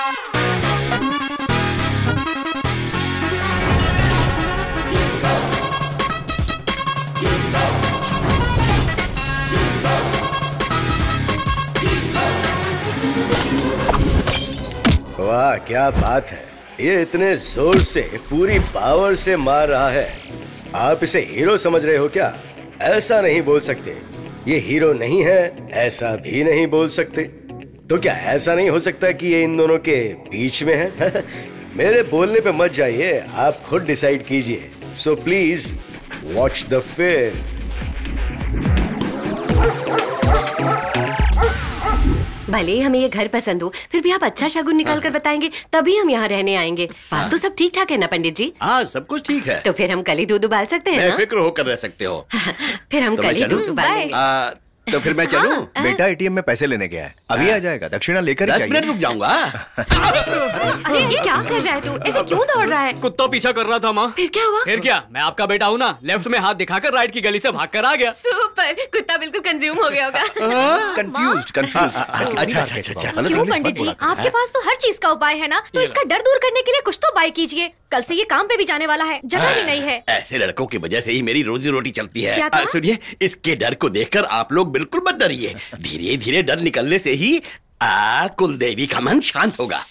वाह क्या बात है, ये इतने जोर से पूरी पावर से मार रहा है। आप इसे हीरो समझ रहे हो क्या? ऐसा नहीं बोल सकते। ये हीरो नहीं है ऐसा भी नहीं बोल सकते। तो क्या ऐसा नहीं हो सकता कि ये इन दोनों के बीच में है? मेरे बोलने पे मत जाइए, आप खुद डिसाइड कीजिए। So please watch the film. भले ही हमें ये घर पसंद हो, फिर भी आप अच्छा शगुन निकाल कर बताएंगे तभी हम यहाँ रहने आएंगे। बात तो सब ठीक ठाक है ना पंडित जी? हाँ सब कुछ ठीक है। तो फिर हम कल ही दूध उबाल सकते हैं ना? बेफिक्र होकर रह सकते हो। फिर हम कल ही दूध उबालेंगे। तो फिर मैं चलूं? बेटा एटीएम में पैसे लेने गया है, अभी आ जाएगा। दक्षिणा लेकर 10 मिनट रुक जाऊंगा। अरे ये क्या कर रहा है तू? ऐसे क्यों दौड़ रहा है? कुत्ता पीछा कर रहा था माँ। फिर क्या हुआ? फिर क्या, मैं आपका बेटा हूँ ना। लेफ्ट में हाथ दिखाकर राइट की गली से भाग कर आ गया। सुपर, कुत्ता बिल्कुल कंज्यूम हो गया होगा। कंफ्यूज्ड। अच्छा। क्यों पंडित जी, आपके पास तो हर चीज का उपाय है ना, तो इसका डर दूर करने के लिए कुछ तो उपाय कीजिए। कल से ये काम पे भी जाने वाला है, जगह भी नहीं है। ऐसे लड़कों की वजह से ही मेरी रोजी रोटी चलती है। क्या कहा? सुनिए, इसके डर को देखकर आप लोग बिल्कुल मत डरिए। धीरे धीरे डर निकलने से ही कुलदेवी का मन शांत होगा।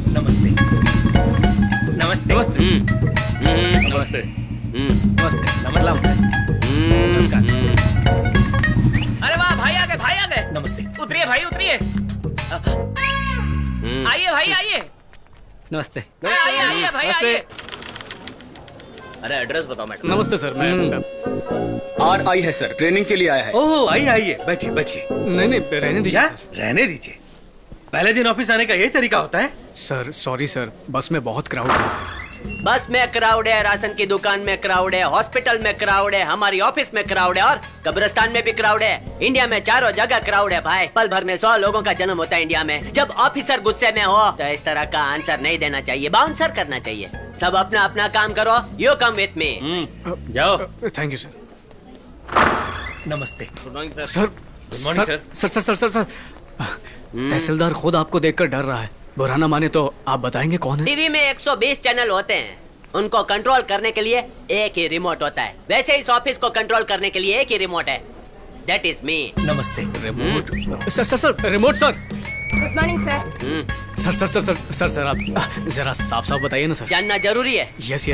नमस्ते। नमस्ते। नमस्ते। अरे वाह, भाई आ गए, भाई आ गए। नमस्ते। उतरिए भाई, उतरिए। आइए भाई, आइए। नमस्ते। आइए भाई, आइए। अरे एड्रेस बताओ मैडम। नमस्ते सर, मैं और आई है सर, ट्रेनिंग के लिए आया है। ओह आइए बैठिए बैठिए। नहीं रहने दीजिए। रहने दीजिए। पहले दिन ऑफिस आने का यही तरीका होता है? सर सॉरी सर, बस में बहुत क्राउड है। बस में क्राउड है, राशन की दुकान में क्राउड है, हॉस्पिटल में क्राउड है, हमारी ऑफिस में क्राउड है और कब्रिस्तान में भी क्राउड है। इंडिया में चारों जगह क्राउड है भाई। पल भर में 100 लोगों का जन्म होता है इंडिया में। जब ऑफिसर गुस्से में हो तो इस तरह का आंसर नहीं देना चाहिए, बाउंसर करना चाहिए। सब अपना अपना काम करो। You come with me. जाओ। Thank you sir. नमस्ते। Good morning sir. Sir good morning sir तहसीलदार खुद आपको देखकर डर रहा है। बुरा ना माने तो आप बताएंगे कौन है? टीवी में 120 चैनल होते हैं, उनको कंट्रोल करने के लिए एक ही रिमोट होता है। वैसे इस ऑफिस को कंट्रोल करने के लिए एक ही रिमोट है, दैट इज मी। नमस्ते। Remote? Sir remote sir. Good morning sir. Sir आप जरा साफ बताइए ना सर। जानना जरूरी है। यस।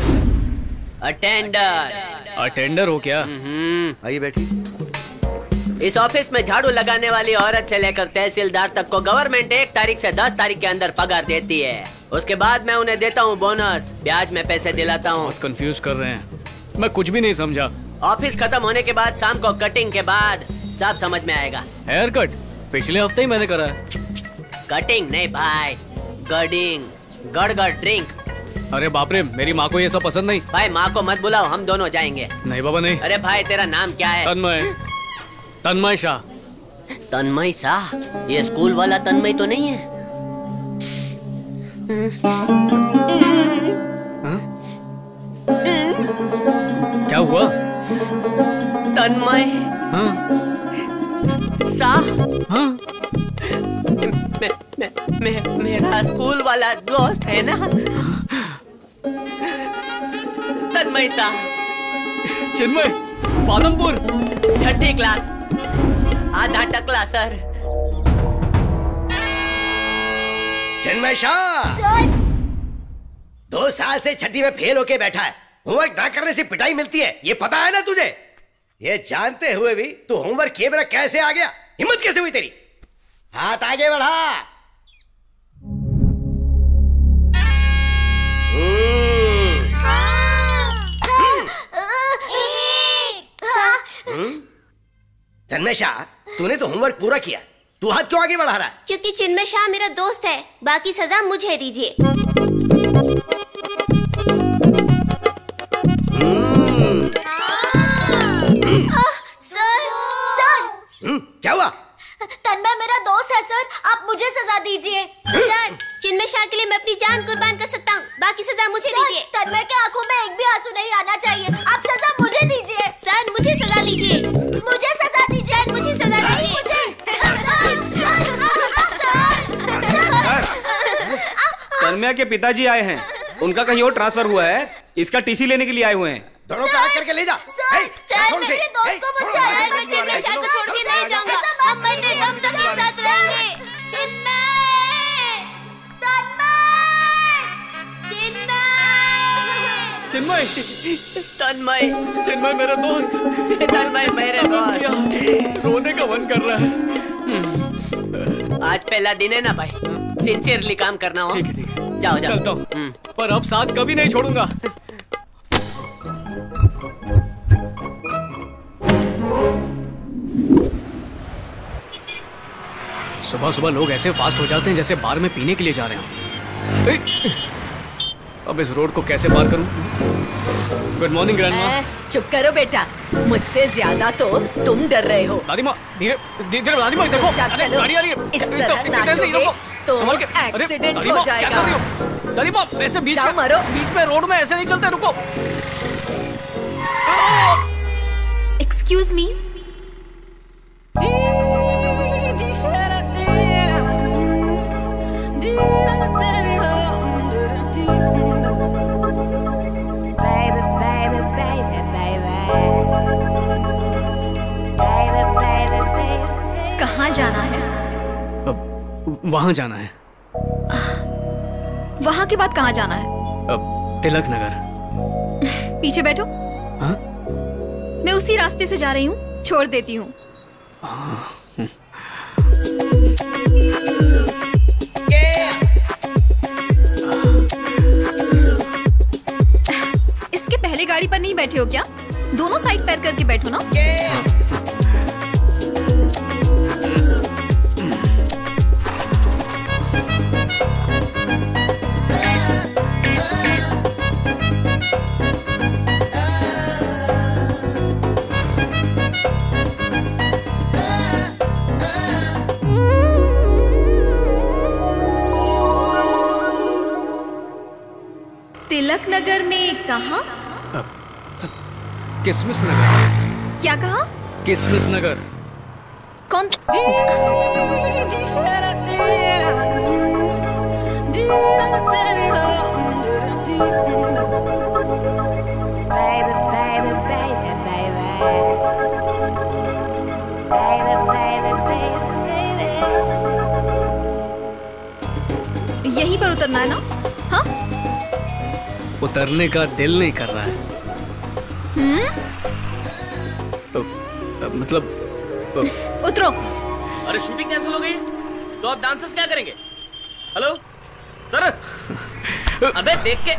अटेंडर हो क्या? आइए बैठिए। इस ऑफिस में झाड़ू लगाने वाली औरत से लेकर तहसीलदार तक को गवर्नमेंट 1 तारीख से 10 तारीख के अंदर पगार देती है। उसके बाद मैं उन्हें देता हूँ बोनस, ब्याज में पैसे दिलाता हूँ। कंफ्यूज कर रहे हैं, मैं कुछ भी नहीं समझा। ऑफिस खत्म होने के बाद शाम को कटिंग के बाद सब समझ में आएगा। हेयर कट पिछले हफ्ते ही मैंने करा है। कटिंग नहीं भाई, गडिंग, गड़गड़ ड्रिंक। अरे बाप रे, मेरी माँ को ये सब पसंद नहीं। भाई माँ को मत बुलाओ, हम दोनों जाएंगे। नहीं बाबा नहीं। अरे भाई तेरा नाम क्या है? तन्मय शाह। तन्मय शाह? ये स्कूल वाला तन्मय तो नहीं है? क्या हुआ? तन्मय शाह? मेरा स्कूल वाला दोस्त है ना, तन्मय शाह। चिन्मय, पालमपुर, 6ठी क्लास, आधा टकला सर। चिन्मय शाह सर। 2 साल से 6ठी में फेल होके बैठा है। होमवर्क ना करने से पिटाई मिलती है, ये पता है ना तुझे? ये जानते हुए भी तू होमवर्क किए बिना कैसे आ गया? हिम्मत कैसे हुई तेरी? हाथ आगे बढ़ा। तन्मय शाह, तूने तो होमवर्क पूरा किया, तू हाथ क्यों आगे बढ़ा रहा है? क्योंकि चिन्मय शाह मेरा दोस्त है, बाकी सजा मुझे दीजिए। सर क्या हुआ? तन्मय मेरा दोस्त है सर, आप मुझे सजा दीजिए। सर, चिन्मय शाह के लिए मैं अपनी जान कुर्बान कर सकता हूँ, बाकी सजा मुझे दीजिए। तन्मय के आंखों में एक भी आंसू नहीं आना चाहिए, आप सजा मुझे दीजिए। सर मुझे सजा दीजिए। मुझे सजा दीजिए। मुझे सजा दीजिए। तन्मय के पिताजी आए हैं, उनका कहीं और ट्रांसफर हुआ है, इसका टीसी लेने के लिए आए हुए हैं। दोनों पैक करके ले जा। सर मेरे दोस्त को मुझसे अलग मैं चिन्मय शाह को छोड़ के नहीं जाऊंगा। हम मरने दम तक एक साथ रहेंगे। चिन्मय, चिन्मय, चिन्मय, तन्मय, चिन्मय मेरा दोस्त, तन्मय मेरे दोस्त। रोने का मन कर रहा है। आज पहला दिन है ना भाई, सिंसियरली काम करना हो। ठीक है, ठीक है, जाओ जाओ। चलता हूँ, पर अब साथ कभी नहीं छोड़ूंगा। सुबह सुबह लोग ऐसे फास्ट हो जाते हैं जैसे बार में पीने के लिए जा रहे हो। अब इस रोड को कैसे पार करूं? Good morning grandma. चुप करो बेटा, मुझसे ज्यादा तो तुम डर रहे हो। दादी माँ, धीरे धीरे, दादी माँ देखो, अरे गाड़ी आ रही है। इस तरह नाचोगे तो संभल के, एक्सीडेंट दादी हो माँ, क्या जाएगा। कर रही हो? दादी माँ, ऐसे बीच जाओ में मारो। बीच में रोड में ऐसे नहीं चलते, रुको। Excuse me. कहाँ जाना है? वहाँ जाना है। वहाँ के बाद कहाँ जाना है? तिलक नगर। पीछे बैठो। हाँ? मैं उसी रास्ते से जा रही हूँ, छोड़ देती हूँ। इसके पहले गाड़ी पर नहीं बैठे हो क्या? दोनों साइड पैर करके बैठो ना। तिलक नगर में कहाँ? किसमिस नगर। क्या कहा? किसमिस नगर। कौन? यहीं पर उतरना है ना? हाँ? उतरने का दिल नहीं कर रहा है। मतलब उतरो। अरे शूटिंग कैंसिल हो गई, तो अब डांसर्स क्या करेंगे? Hello sir. अबे देख के,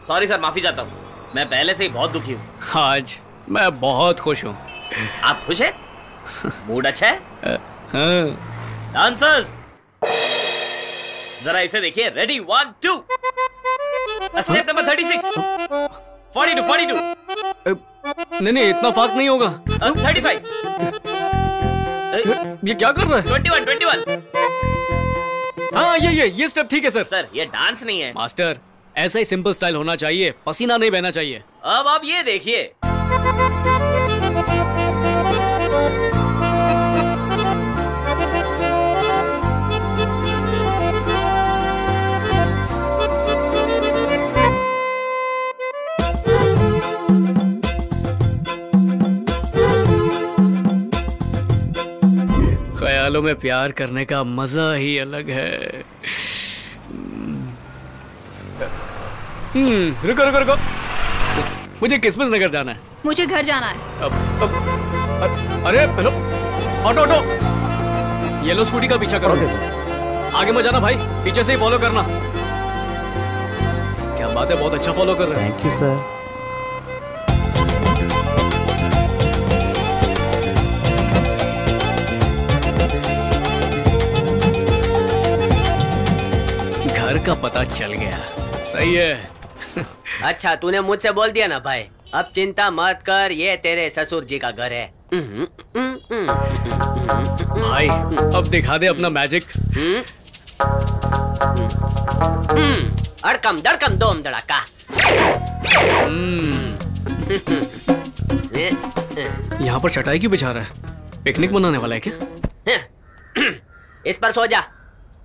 सॉरी सर, माफी चाहता हूँ, मैं पहले से ही बहुत दुखी हूँ। आज मैं बहुत खुश हूँ। आप खुश हैं? मूड अच्छा है? हाँ। डांसर्स जरा इसे देखिए। रेडी 1 2। Step number 36। 42। नहीं, इतना फास्ट नहीं होगा। 35। ये क्या कर रहा है? 21। हाँ, ये स्टेप ठीक है सर। सर ये डांस नहीं है मास्टर, ऐसा ही सिंपल स्टाइल होना चाहिए, पसीना नहीं बहना चाहिए। अब आप ये देखिए। ख्यालों में प्यार करने का मजा ही अलग है। रुको। मुझे किसमिस नगर जाना है। मुझे घर जाना है। अरे हेलो, ऑटो। येलो स्कूटी का पीछा करो। आगे मत जाना भाई, पीछे से ही फॉलो करना। क्या बात है, बहुत अच्छा फॉलो कर रहे हैं। Thank you sir. घर का पता चल गया, सही है। अच्छा तूने मुझसे बोल दिया ना भाई, अब चिंता मत कर, ये तेरे ससुर जी का घर है। भाई अब दिखा दे अपना मैजिक। अड़कम दड़कम दोम दड़का। यहाँ पर चटाई क्यों बिछा रहा है? पिकनिक मनाने वाला है क्या? इस पर सो जा।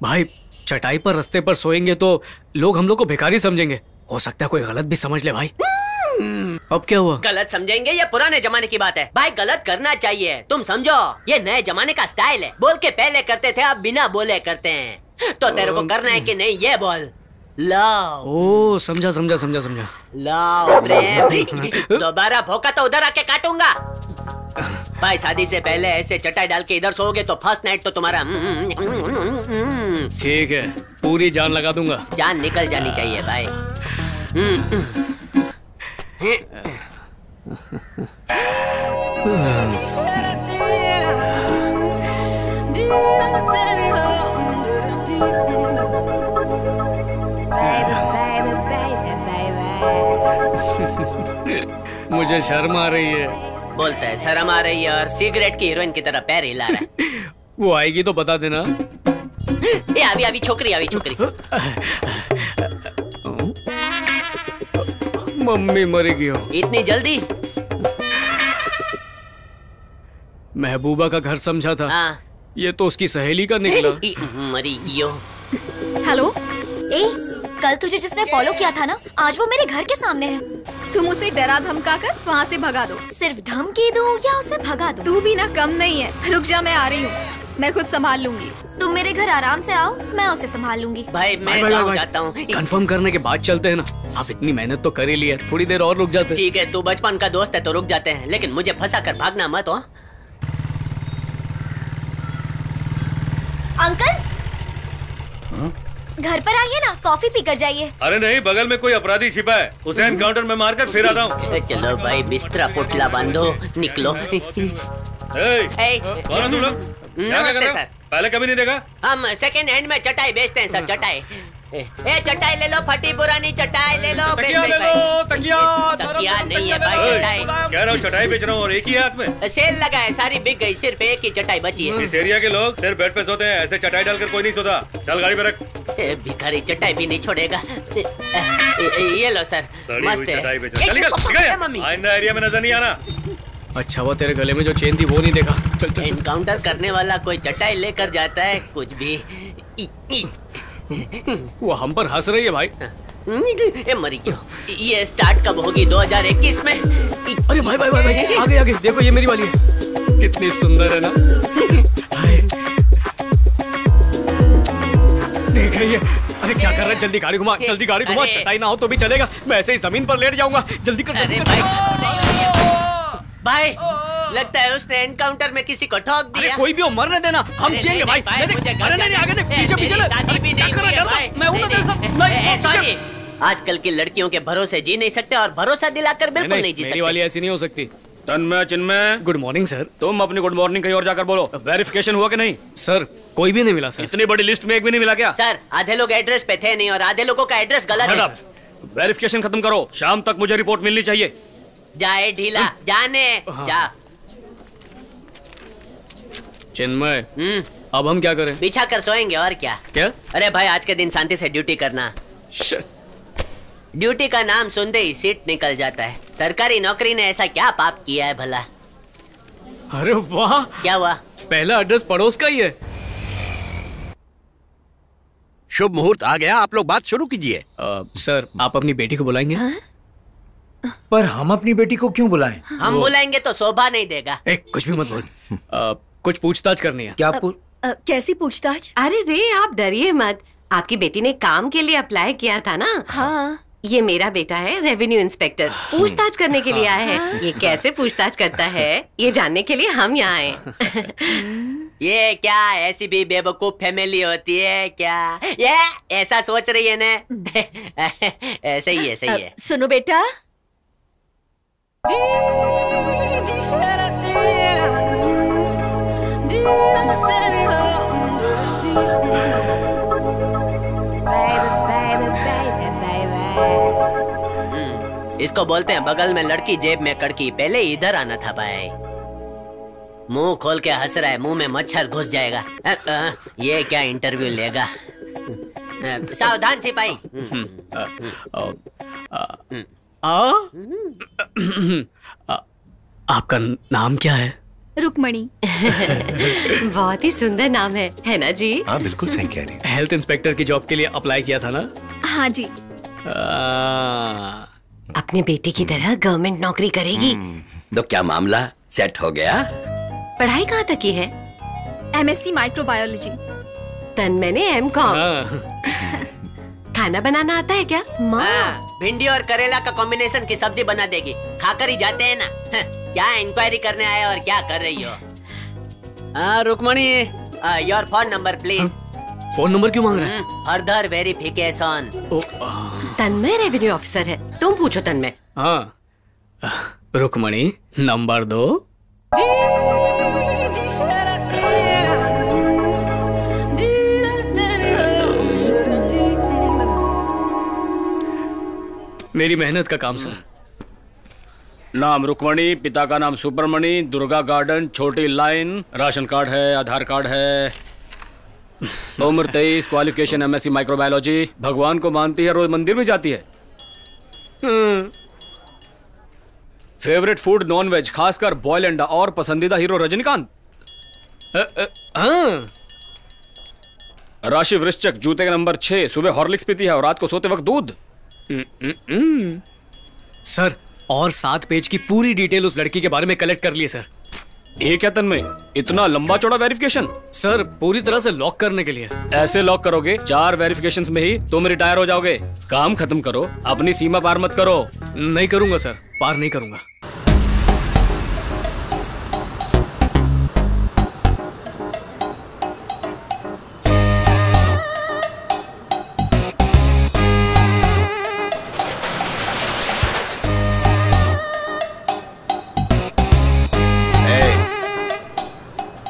भाई चटाई पर रास्ते पर सोएंगे तो लोग हम लोग को भिखारी समझेंगे। हो सकता है कोई गलत भी समझ ले भाई। अब क्या हुआ? गलत समझेंगे? ये पुराने जमाने की बात है भाई, गलत करना चाहिए। तुम समझो ये नए जमाने का स्टाइल है। बोल के पहले करते थे, अब बिना बोले करते हैं। तो तेरे को करना है कि नहीं ये बोल। लाओ। ओ समझा समझा समझा समझा। लाओ प्रेम। दोबारा भौंका तो उधर आके काटूंगा। भाई शादी से पहले ऐसे चटाई डाल के इधर सोओगे तो फर्स्ट नाइट तो तुम्हारा ठीक है, पूरी जान लगा दूंगा। जान निकल जानी चाहिए भाई। मुझे शर्म आ रही है। बोलता है शर्म आ रही है और सिगरेट की हीरोइन की तरह पैर हिला रहा है। वो आएगी तो बता देना। ये अभी छोकरी मम्मी मरेगी हो। इतनी जल्दी? महबूबा का घर समझा था। हाँ। ये तो उसकी सहेली का निकला। मरी गियो। हेलो। कल तुझे जिसने फॉलो किया था ना, आज वो मेरे घर के सामने है। तुम उसे डरा धमका कर वहाँ से भगा दो। सिर्फ धमकी दूं या उसे भगा दूं? तू भी ना कम नहीं है। रुक जा, मैं आ रही हूँ। मैं खुद संभाल लूंगी। तुम मेरे घर आराम से आओ, मैं उसे संभाल लूंगी। भाई मैं गाँव जाता हूँ। कंफर्म करने के बाद चलते हैं ना। आप इतनी मेहनत तो कर ही लिया, थोड़ी देर और रुक जाते। ठीक है, तू बचपन का दोस्त है तो रुक जाते हैं, लेकिन मुझे फंसा कर भागना मत हो। अंकल घर पर आइए ना, कॉफी पी कर जाइए। अरे नहीं, बगल में कोई अपराधी छिपा है, उसे एनकाउंटर में मारकर फिर आता हूँ। चलो भाई बिस्तरा पोटला बांधो, निकलो। कौन हो तुम लोग? नमस्ते सर। पहले कभी नहीं देखा? हम सेकंड हैंड में चटाई बेचते हैं सर। चटाई चटाई ले लो, फटी पुरानी चटाई ले लो। तकिया ले लो, तकिया नहीं है भाई, चटाई कह रहा हूँ। चटाई बेच रहा हूँ और एक ही हाथ में। सेल लगा है, सारी बिक गई, सिर्फ एक ही चटाई बची है। इस एरिया के लोग सिर्फ बेड पे सोते हैं, ऐसे चटाई डालकर कोई नहीं सोता। चल गाड़ी पे रख। भिखारी चटाई भी नहीं छोड़ेगा। ये लो सर, मस्त है। चटाई बेच रहा है। आइंदा एरिया में नजर नहीं आना। अच्छा हुआ तेरे गले में जो चेन थी वो नहीं देखा। चल चल। एनकाउंटर करने वाला कोई चटाई लेकर जाता है, कुछ भी। वो हम पर हंस रही है भाई। मरी क्यों? ये स्टार्ट कब होगी? 2021 में? अरे भाई भाई भाई भाई, आगे आगे देखो, ये मेरी वाली है। कितनी सुंदर है ना। देख रही है? अरे क्या कर रहा है? जल्दी गाड़ी घुमा, जल्दी गाड़ी घुमा। चटाई ना हो तो भी चलेगा, मैं ऐसे ही जमीन पर लेट जाऊंगा। जल्दी कर, जल्दी कर। भाई लगता है उसने एनकाउंटर में किसी को ठोक दिया। अरे कोई भी हो, मरने देना, हम जिएंगे भाई। नहीं आगे देख, पीछे पीछे सॉरी। आजकल की लड़कियों के भरोसे जी नहीं सकते और भरोसा दिलाकर बिल्कुल नहीं जी सकते। मेरी वाली ऐसी नहीं हो सकती। तन्मय चिन्मय, गुड मॉर्निंग सर। तुम अपनी गुड मॉर्निंग कहीं और जाकर बोलो। वेरिफिकेशन हुआ कि नहीं? सर कोई भी नहीं मिला सर। इतनी बड़ी लिस्ट में एक भी नहीं मिला क्या? सर आधे लोग एड्रेस पे थे नहीं और आधे लोगों का एड्रेस गलत है। वेरिफिकेशन खत्म करो, शाम तक मुझे रिपोर्ट मिलनी चाहिए। जाए ढीला, जाने जा। चिन्मय, अब हम क्या करें? बिछा कर सोएंगे और क्या। क्या? अरे भाई आज के दिन शांति से ड्यूटी करना। ड्यूटी का नाम सुनते ही सीट निकल जाता है। सरकारी नौकरी ने ऐसा क्या पाप किया है भला? अरे वाह, क्या हुआ? पहला एड्रेस पड़ोस का ही है। शुभ मुहूर्त आ गया, आप लोग बात शुरू कीजिए। सर आप अपनी बेटी को बुलाएंगे? पर हम अपनी बेटी को क्यों बुलाएं? हम बुलाएंगे तो शोभा नहीं देगा। कुछ भी मत बोल। कुछ पूछताछ करनी है। क्या कैसी पूछताछ? अरे रे आप डरिए मत, आपकी बेटी ने काम के लिए अप्लाई किया था ना। हाँ। ये मेरा बेटा है, रेवेन्यू इंस्पेक्टर, पूछताछ करने के लिए आया है। ये कैसे पूछताछ करता है ये जानने के लिए हम यहाँ आए। ये क्या ऐसी भी बेवकूफ फैमिली होती है क्या? ये ऐसा सोच रही है ना? सही है, सही है। सुनो बेटा, इसको बोलते हैं बगल में लड़की जेब में कड़की। पहले इधर आना था भाई। मुंह खोल के हंस रहा है, मुंह में मच्छर घुस जाएगा। ये क्या इंटरव्यू लेगा? सावधान सिपाही। आपका नाम क्या है? रुकमणी। बहुत ही सुंदर नाम है ना जी? हाँ बिल्कुल सही कह रही है। हेल्थ इंस्पेक्टर की जॉब के लिए अप्लाई किया था ना? हाँ जी। अपने बेटे की तरह गवर्नमेंट नौकरी करेगी। तो क्या मामला सेट हो गया? पढ़ाई कहाँ तक की है? MSc microbiology. तन्मय ने M.Com। खाना बनाना आता है क्या? माँ भिंडी और करेला का कॉम्बिनेशन की सब्जी बना देगी, खाकर ही जाते हैं ना। क्या इंक्वायरी करने आए और क्या कर रही हो? Rukmini, your phone number please. Phone number क्यों मांग रहा है? Further verification. Tanmay revenue officer है, तुम पूछो तन्मय। हाँ, रुकमणी नंबर 2। मेरी मेहनत का काम सर। नाम रुकमणी, पिता का नाम सुब्रमणी, दुर्गा गार्डन, छोटी लाइन, राशन कार्ड है, आधार कार्ड है, उम्र 23, क्वालिफिकेशन MSc माइक्रोबायोलॉजी, भगवान को मानती है, रोज मंदिर भी जाती है। फेवरेट फूड नॉन वेज, खासकर बॉयल अंडा, और पसंदीदा हीरो रजनीकांत। राशि वृश्चिक, जूते का नंबर 6, सुबह हॉर्लिक्स पीती है और रात को सोते वक्त दूध। सर और 7 पेज की पूरी डिटेल उस लड़की के बारे में कलेक्ट कर लिए सर। ये क्या तन्मय, इतना लंबा चौड़ा वेरिफिकेशन? सर पूरी तरह से लॉक करने के लिए। ऐसे लॉक करोगे 4 वेरिफिकेशंस में ही तुम रिटायर हो जाओगे। काम खत्म करो, अपनी सीमा पार मत करो। नहीं करूंगा सर, पार नहीं करूंगा।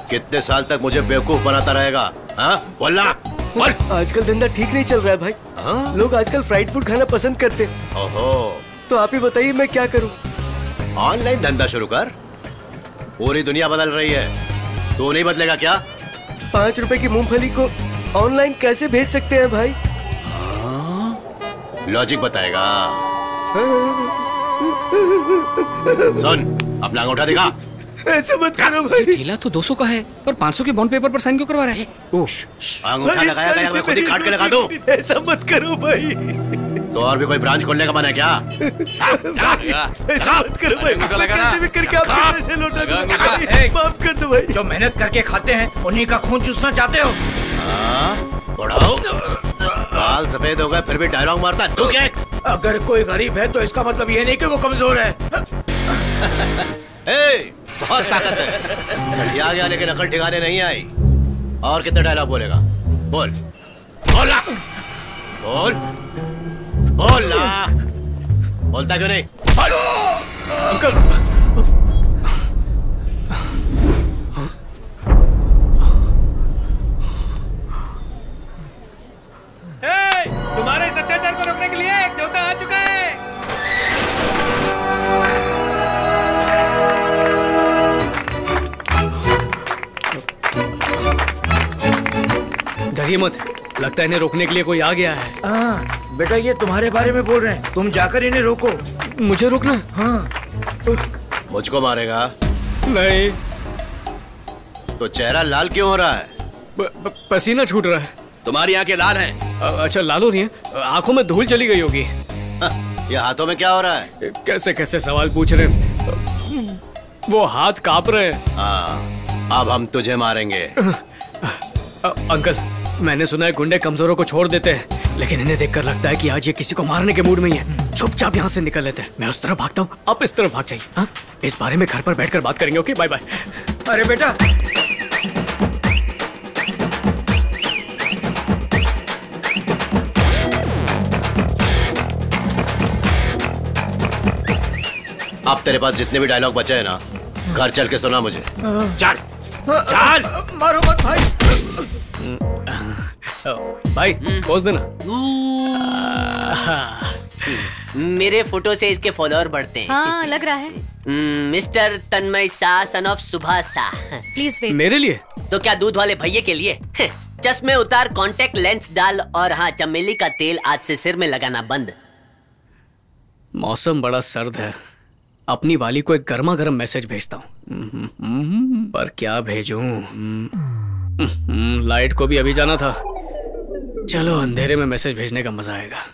कितने साल तक मुझे बेवकूफ बनाता रहेगा? हाँ बोलना, बोल। आजकल धंधा ठीक नहीं चल रहा है भाई। हाँ? लोग आजकल फ्राइड फूड खाना पसंद करते हैं। ओहो, तो आप ही बताइए मैं क्या करूं? ऑनलाइन धंधा शुरू कर, पूरी दुनिया बदल रही है, तू नहीं बदलेगा क्या? 5 रुपए की मूंगफली को ऑनलाइन कैसे भेज सकते हैं भाई? लॉजिक बताएगा। सुन, अपना अंगूठा दिखा। ऐसे मत करो भाई। ठेला तो 200 का है पर 500 के बॉन्ड पेपर पर साइन क्यों करवा रहे हैं? अंगूठा लगाया गया, मैं खुद ही काट के लगा दूं। ऐसा मत करो भाई। तो और भी कोई ब्रांच खोलने का मन है क्या? ऐसा मत करो भाई। कैसे भी करके आपके पैसे लौटा दो। माफ कर दो भाई। जो मेहनत करके खाते हैं उन्हीं का खून चूसना चाहते हो? बढ़ाओ, बाल सफेद हो गए फिर भी डायलॉग मारता है। तू क्या? अगर कोई गरीब है तो इसका मतलब ये नहीं कि वो कमजोर है। बहुत ताकत है। सठिया गया लेकिन अकल ठिकाने नहीं आई। और कितने डायलॉग बोलेगा? बोल बोल बोल बोल ना। बोलता क्यों नहीं? अंकल तुम्हारे इस अत्याचार को रोकने के लिए एक देवता आ चुका है। डरिए मत, लगता है इन्हें रोकने के लिए कोई आ गया है। हाँ बेटा, ये तुम्हारे बारे में बोल रहे हैं, तुम जाकर इन्हें रोको। मुझे रोकना? हाँ। मुझको मारेगा? नहीं। तो चेहरा लाल क्यों हो रहा है? पसीना छूट रहा है। तुम्हारी आंखें लाल हैं। अच्छा लाल हो रही हैं? आंखों में धूल चली गई होगी। ये हाथों में क्या हो रहा है? कैसे कैसे सवाल पूछ रहे हैं? वो हाथ कांप रहे हैं। हाँ, अब हम तुझे मारेंगे। अंकल, मैंने सुना है गुंडे कमजोरों को छोड़ देते हैं, लेकिन इन्हें देखकर लगता है कि आज ये किसी को मारने के मूड में ही है। चुपचाप यहाँ से निकल लेते हैं। मैं उस तरफ भागता हूँ, आप इस तरफ भाग जाइए। हाँ, इस बारे में घर पर बैठकर बात करेंगे। Okay, bye bye. अरे बेटा, अब तेरे पास जितने भी डायलॉग बचे हैं ना, घर चल के सुना मुझे। चल चल। मारो मत भाई। भाई पोज देना। मेरे फोटो से इसके फॉलोअर बढ़ते हैं। हाँ लग रहा है। Mister Tanmay Shah son of Subhash Shah. Please wait. मेरे लिए? तो क्या दूध वाले भैये के लिए? चश्मे उतार, कांटेक्ट लेंस डाल और हाँ, चमेली का तेल आज से सिर में लगाना बंद। मौसम बड़ा सर्द है, अपनी वाली को एक गर्मा गर्म मैसेज भेजता हूँ। पर क्या भेजूं? लाइट को भी अभी जाना था। चलो अंधेरे में मैसेज भेजने का मजा आएगा।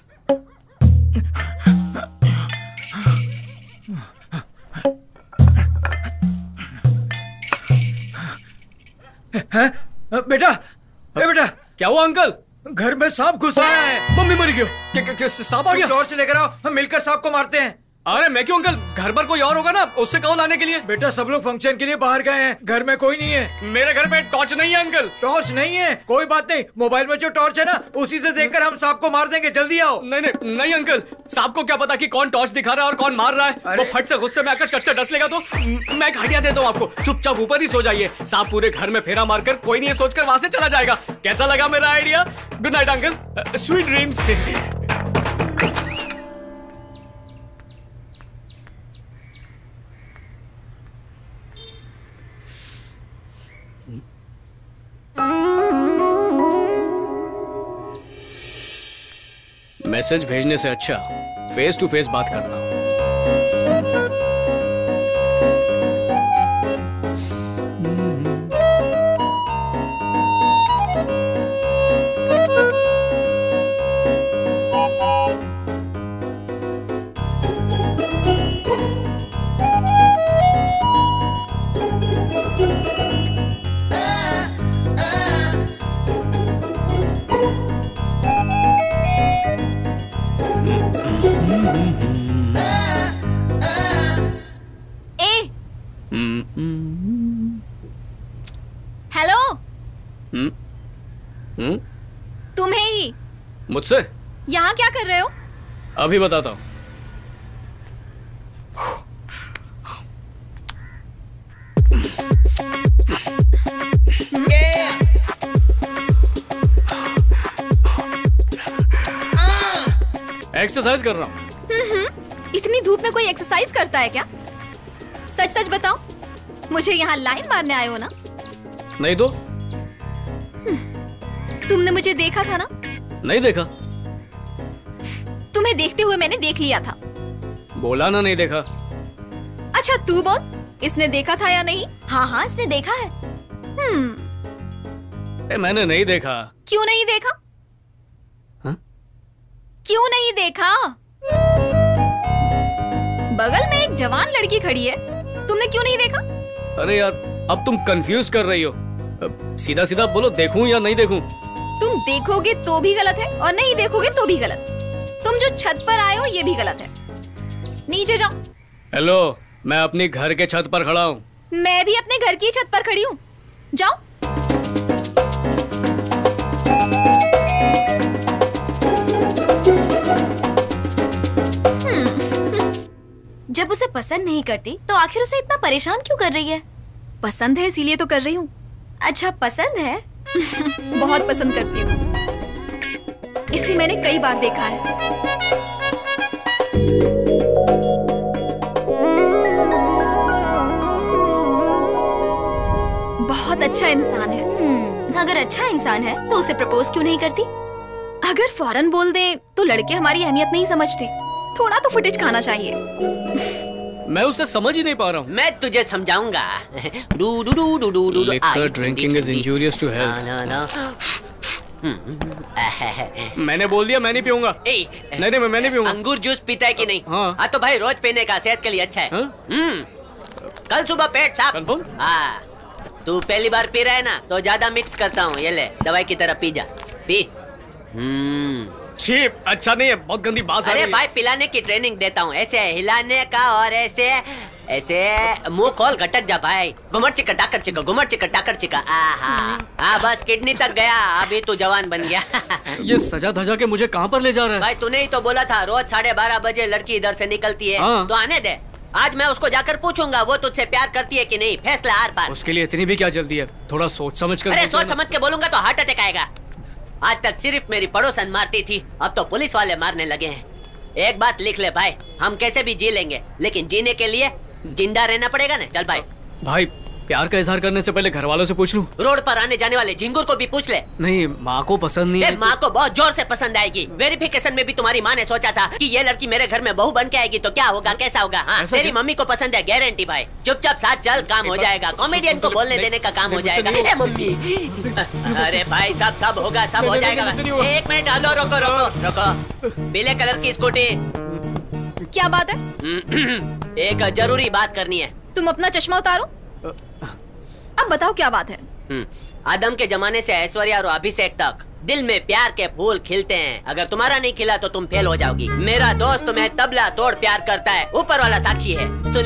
बेटा, बेटा, क्या हुआ अंकल? घर में सांप घुस आया है। मम्मी मर गई। सांप आ गया? टॉर्च लेकर आओ, हम मिलकर सांप को मारते हैं। अरे मैं क्यों अंकल, घर पर कोई और होगा ना, उससे कहो लाने के लिए। बेटा सब लोग फंक्शन के लिए बाहर गए हैं, घर में कोई नहीं है। मेरे घर में टॉर्च नहीं है अंकल। टॉर्च नहीं है, कोई बात नहीं, मोबाइल में जो टॉर्च है ना उसी से देखकर हम सांप को मार देंगे, जल्दी आओ। नहीं नहीं नहीं अंकल, सांप को क्या पता कि कौन टॉर्च दिखा रहा है और कौन मार रहा है। वो फट से गुस्से में आकर चच्चा डस लेगा तो मैं एक आइडिया देता हूँ आपको, चुपचाप ऊपर ही सो जाइए। सांप पूरे घर में फेरा मारकर कोई नहीं सोचकर वहां से चला जाएगा। कैसा लगा मेरा idea? Good night uncle, sweet dreams. Message भेजने से अच्छा फेस टू फेस बात करना। तुम्हें ही। मुझसे? यहाँ क्या कर रहे हो? अभी बताता हूँ। एक्सरसाइज कर रहा हूँ। इतनी धूप में कोई एक्सरसाइज करता है क्या? सच सच बताओ, मुझे यहाँ लाइन मारने आए हो ना? नहीं तो? तुमने मुझे देखा था ना? नहीं देखा। तुम्हें देखते हुए मैंने देख लिया था। बोला ना नहीं देखा। अच्छा तू बोल, इसने देखा था या नहीं? हाँ हाँ इसने देखा है। मैंने नहीं देखा। क्यों नहीं देखा? हा? क्यों नहीं देखा? बगल में एक जवान लड़की खड़ी है, तुमने क्यों नहीं देखा? अरे यार अब तुम कंफ्यूज कर रही हो। सीधा सीधा बोलो, देखूं या नहीं देखूं? तुम देखोगे तो भी गलत है और नहीं देखोगे तो भी गलत। तुम जो छत पर आए हो ये भी गलत है। नीचे जाओ। हेलो, मैं अपनी घर के छत पर खड़ा हूँ। मैं भी अपने घर की छत पर खड़ी हूँ। जाओ। जब उसे पसंद नहीं करती तो आखिर उसे इतना परेशान क्यों कर रही है? पसंद है इसीलिए तो कर रही हूँ। अच्छा पसंद है? बहुत पसंद करती हूँ। इसे मैंने कई बार देखा है। बहुत अच्छा इंसान है। अगर अच्छा इंसान है तो उसे प्रपोज क्यों नहीं करती? अगर फौरन बोल दे तो लड़के हमारी अहमियत नहीं समझते। थोड़ा तो फुटेज खाना चाहिए। मैं उसे समझ ही नहीं पा रहा हूँ। मैं तुझे समझाऊंगा। Liquor drinking is injurious to health. मैंने बोल दिया मैं नहीं पीऊंगा। नहीं मैं नहीं पीऊंगा। अंगूर जूस पीता है कि नहीं? हाँ तो भाई रोज पीने का सेहत के लिए अच्छा है। कल सुबह पेट साफ। तू पहली बार पी रहा है ना तो ज्यादा मिक्स करता हूँ। ये ले दवाई की तरह पी जा। पी। चीप अच्छा नहीं है, बहुत गंदी बात आ रही है। अरे भाई पिलाने की ट्रेनिंग देता हूँ, ऐसे हिलाने का और ऐसे ऐसे मुंह खोल घटक जा भाई। घुमट चिका टाकर चिका, घुमट चिका टाकर चिका। बस किडनी तक गया, अभी तू जवान बन गया। ये सजा धजा के मुझे कहाँ पर ले जा रहा है? भाई तूने ही तो बोला था रोज 12:30 बजे लड़की इधर से निकलती है। तो आने दे, आज मैं उसको जाकर पूछूंगा वो तुझसे प्यार करती है कि नहीं। फैसला आर पार। उसके लिए इतनी भी क्या जल्दी है? थोड़ा सोच समझ कर। अरे सोच समझ के बोलूंगा तो हार्ट अटैक आएगा। आज तक सिर्फ मेरी पड़ोसन मारती थी, अब तो पुलिस वाले मारने लगे हैं। एक बात लिख ले भाई, हम कैसे भी जी लेंगे लेकिन जीने के लिए जिंदा रहना पड़ेगा ना। चल भाई। भाई प्यार का इजहार करने से पहले घर वालों से पूछ लूं? रोड पर आने जाने वाले झिंगुर को भी पूछ ले। नहीं, माँ को पसंद नहीं है। माँ को बहुत जोर से पसंद आएगी। वेरिफिकेशन में भी तुम्हारी माँ ने सोचा था कि ये लड़की मेरे घर में बहू बन के आएगी तो क्या होगा, कैसा होगा। हाँ, मेरी मम्मी को पसंद है, गारंटी भाई। चुपचाप साथ चल, काम हो जाएगा। कॉमेडियन को बोलने देने का काम हो जाएगा। मम्मी, अरे भाई सब होगा, सब हो जाएगा। एक मिनट, हेलो, रोको। पीले कलर की स्कूटी। क्या बात है? एक जरूरी बात करनी है। तुम अपना चश्मा उतारो। अब बताओ क्या बात है? आदम के जमाने से ऐश्वर्या और अभिषेक तक दिल में प्यार के फूल खिलते हैं। अगर तुम्हारा नहीं खिला तो तुम फेल हो जाओगी। मेरा दोस्त तुम्हें तबला तोड़ प्यार करता है, ऊपर वाला साक्षी है। सुन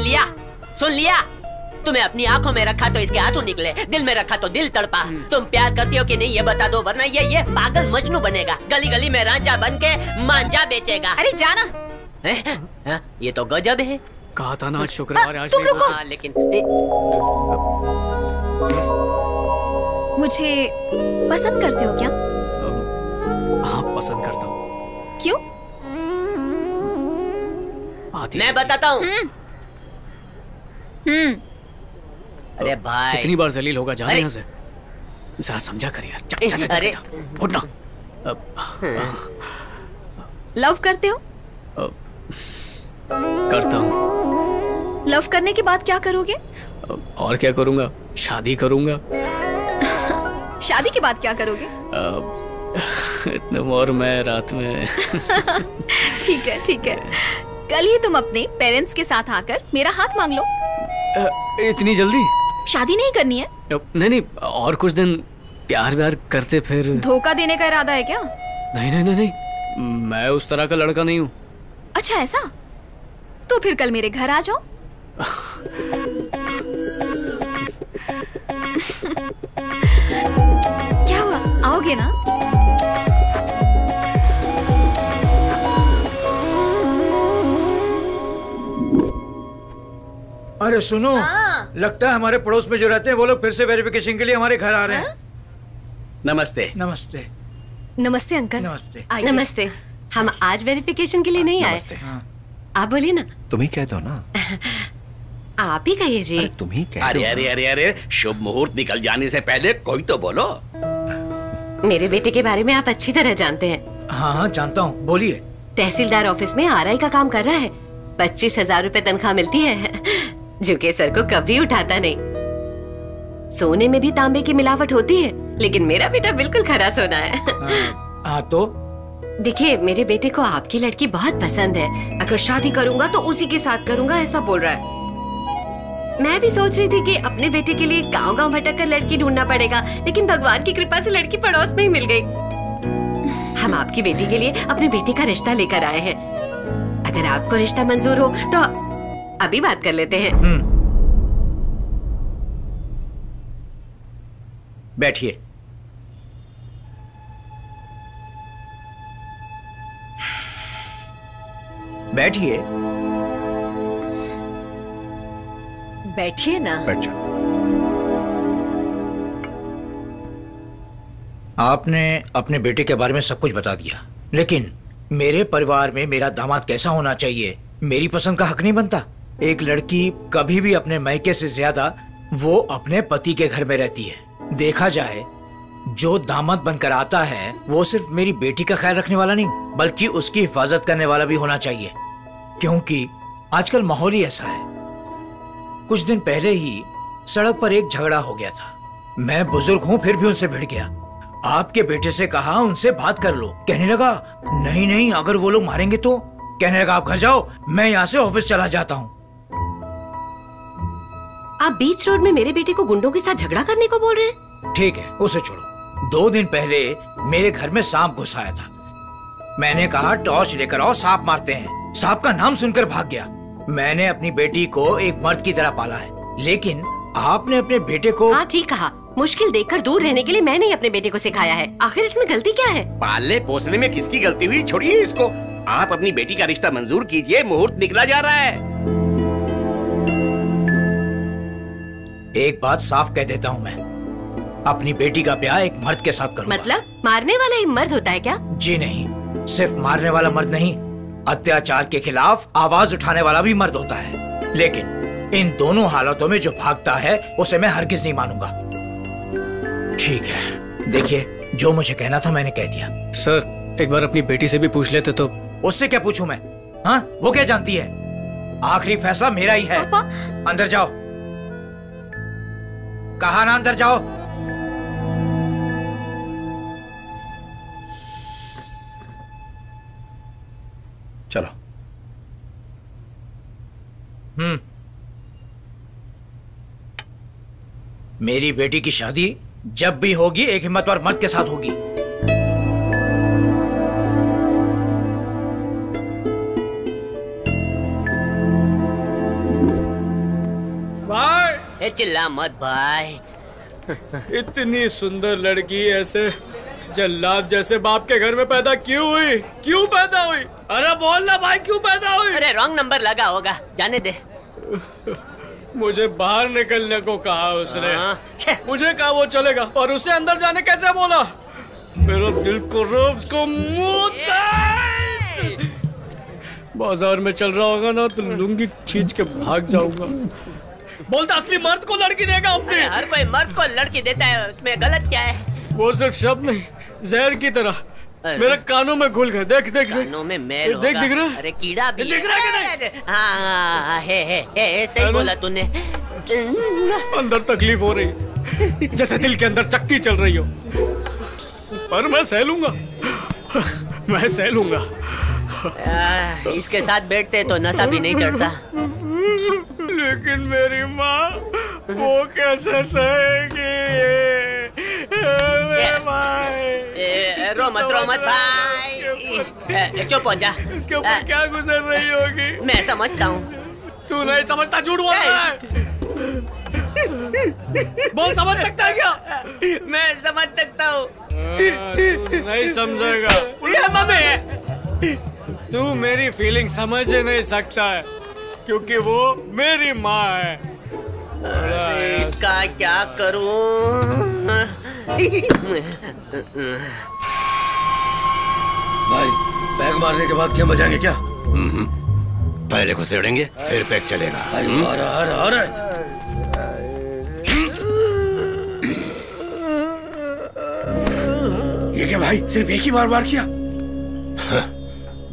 लिया। तुम्हें अपनी आंखों में रखा तो इसके आंसू निकले, दिल में रखा तो दिल तड़पा। तुम प्यार करती हो कि नहीं ये बता दो, वरना ये पागल मजनू बनेगा। गली गली में रांझा बन के मांझा बेचेगा। अरे जाना। ये तो गजब है। कहा था ना आज शुक्रवार, आज तुम रुको। लेकिन मुझे पसंद करते हो क्या? हाँ, पसंद करता हूँ। क्यों? मैं बताता हूँ। अरे भाई, कितनी बार जलील होगा, जाने यहाँ से। जरा समझा कर यार। अरे उठना। लव करते हो? करता हूँ। लव करने के बाद क्या करोगे? और क्या करूँगा, शादी करूँगा। शादी के बाद क्या करोगे? तुम और मैं रात में। ठीक है। कल ही तुम अपने पेरेंट्स के साथ आकर मेरा हाथ मांग लो। इतनी जल्दी? शादी नहीं करनी है? नहीं, और कुछ दिन प्यार व्यार करते फिर। धोखा देने का इरादा है क्या? नहीं, मैं उस तरह का लड़का नहीं हूँ। अच्छा, ऐसा? तो फिर कल मेरे घर आ जाओ। क्या हुआ, आओगे ना? अरे सुनो, लगता है हमारे पड़ोस में जो रहते हैं वो लोग फिर से वेरिफिकेशन के लिए हमारे घर आ रहे हैं। नमस्ते। नमस्ते अंकल। नमस्ते। हम आज वेरिफिकेशन के लिए नहीं आए। आप बोलिए ना। तुम ही कह दो ना। आप ही कहिए जी। तुम ही कह दो। अरे शुभ मुहूर्त निकल जाने से पहले कोई तो बोलो। मेरे बेटे के बारे में आप अच्छी तरह जानते हैं। हाँ, जानता हूँ, बोलिए। तहसीलदार ऑफिस में आरआई का काम कर रहा है। 25,000 रुपए तनख्वाह मिलती है, जो कि सर को कभी उठाता नहीं। सोने में भी तांबे की मिलावट होती है, लेकिन मेरा बेटा बिल्कुल खरा सोना है। हाँ तो देखिए, मेरे बेटे को आपकी लड़की बहुत पसंद है। अगर शादी करूंगा तो उसी के साथ करूंगा, ऐसा बोल रहा है। मैं भी सोच रही थी कि अपने बेटे के लिए गांव-गांव भटक कर लड़की ढूंढना पड़ेगा, लेकिन भगवान की कृपा से लड़की पड़ोस में ही मिल गई। हम आपकी बेटी के लिए अपने बेटे का रिश्ता लेकर आए हैं। अगर आपको रिश्ता मंजूर हो तो अभी बात कर लेते हैं। बैठिए। बैठिए ना। बैठ जाओ। आपने अपने बेटे के बारे में सब कुछ बता दिया, लेकिन मेरे परिवार में मेरा दामाद कैसा होना चाहिए, मेरी पसंद का हक नहीं बनता। एक लड़की कभी भी अपने मायके से ज्यादा वो अपने पति के घर में रहती है। देखा जाए, जो दामाद बनकर आता है वो सिर्फ मेरी बेटी का ख्याल रखने वाला नहीं, बल्कि उसकी हिफाजत करने वाला भी होना चाहिए, क्योंकि आजकल माहौल ही ऐसा है। कुछ दिन पहले ही सड़क पर एक झगड़ा हो गया था। मैं बुजुर्ग हूँ, फिर भी उनसे भिड़ गया। आपके बेटे से कहा उनसे बात कर लो, कहने लगा नहीं, अगर वो लोग मारेंगे तो। कहने लगा आप घर जाओ, मैं यहाँ से ऑफिस चला जाता हूँ। आप बीच रोड में मेरे बेटे को गुंडों के साथ झगड़ा करने को बोल रहे हैं? ठीक है, उसे छोड़ो। 2 दिन पहले मेरे घर में सांप घुस आया था। मैंने कहा टॉर्च लेकर आओ, सांप मारते हैं। सांप का नाम सुनकर भाग गया। मैंने अपनी बेटी को एक मर्द की तरह पाला है, लेकिन आपने अपने बेटे को। हाँ, ठीक कहा। मुश्किल देखकर दूर रहने के लिए मैंने ही अपने बेटे को सिखाया है। आखिर इसमें गलती क्या है? पालने पोसने में किसकी गलती हुई, छोड़िए इसको। आप अपनी बेटी का रिश्ता मंजूर कीजिए, मुहूर्त निकला जा रहा है। एक बात साफ कह देता हूँ, मैं अपनी बेटी का ब्याह एक मर्द के साथ करूँगा। मतलब मारने वाला ही मर्द होता है क्या? जी नहीं, सिर्फ मारने वाला मर्द नहीं, अत्याचार के खिलाफ आवाज उठाने वाला भी मर्द होता है। लेकिन इन दोनों हालतों में जो भागता है उसे मैं हरगिज नहीं मानूंगा। ठीक है, देखिए जो मुझे कहना था मैंने कह दिया। सर एक बार अपनी बेटी से भी पूछ लेते तो। उससे क्या पूछूं मैं? हाँ, वो क्या जानती है? आखिरी फैसला मेरा ही है। अंदर जाओ, कहा ना अंदर जाओ। चलो। मेरी बेटी की शादी जब भी होगी एक हिम्मतवार मर्द के साथ होगी। भाई चिल्ला मत भाई। इतनी सुंदर लड़की ऐसे जल्लाद जैसे बाप के घर में पैदा क्यों हुई? क्यों पैदा हुई? अरे बोल ना भाई, क्यों पैदा हुई? अरे रॉन्ग नंबर लगा होगा, जाने दे। मुझे बाहर निकलने को कहा उसने। मुझे कहा वो चलेगा और उसे अंदर जाने कैसे बोला? मेरा दिल को रोब्स को बाजार में चल रहा होगा ना तो लुंगी खींच के भाग जाऊंगा। बोलता असली मर्द को लड़की देगा अपने। हर कोई मर्द को लड़की देता है, उसमें गलत क्या है? वो सिर्फ शब्द नहीं, जहर की तरह मेरे कानों में घुल गए। देख देख कानों में मैल देख, दिख रहा? अरे कीड़ा भी दिख रहा है कि नहीं? हाँ है सही बोला तूने। अंदर तकलीफ हो रही, जैसे दिल के अंदर चक्की चल रही हो, पर मैं सह लूंगा। मैं सह लूंगा। इसके साथ बैठते तो नशा भी नहीं चढ़ता। लेकिन मेरी माँ वो कैसे सहेगी? रो मत भाई, चुप हो जा। इसके ऊपर क्या गुजर रही होगी? मैं समझता हूँ। तू नहीं समझता, झूठ बोल रहा है। बोल, समझ सकता है क्या? मैं समझ सकता हूँ। तू नहीं समझेगा। ये मम्मी, तू मेरी फीलिंग समझ नहीं सकता है क्योंकि वो मेरी माँ है। इसका क्या करूं? भाई पैक मारने के बाद क्या बजाएंगे क्या? पहले घुसेड़ेंगे फिर पैक चलेगा। भाई आ रहा है। ये क्या भाई, सिर्फ एक ही बार किया?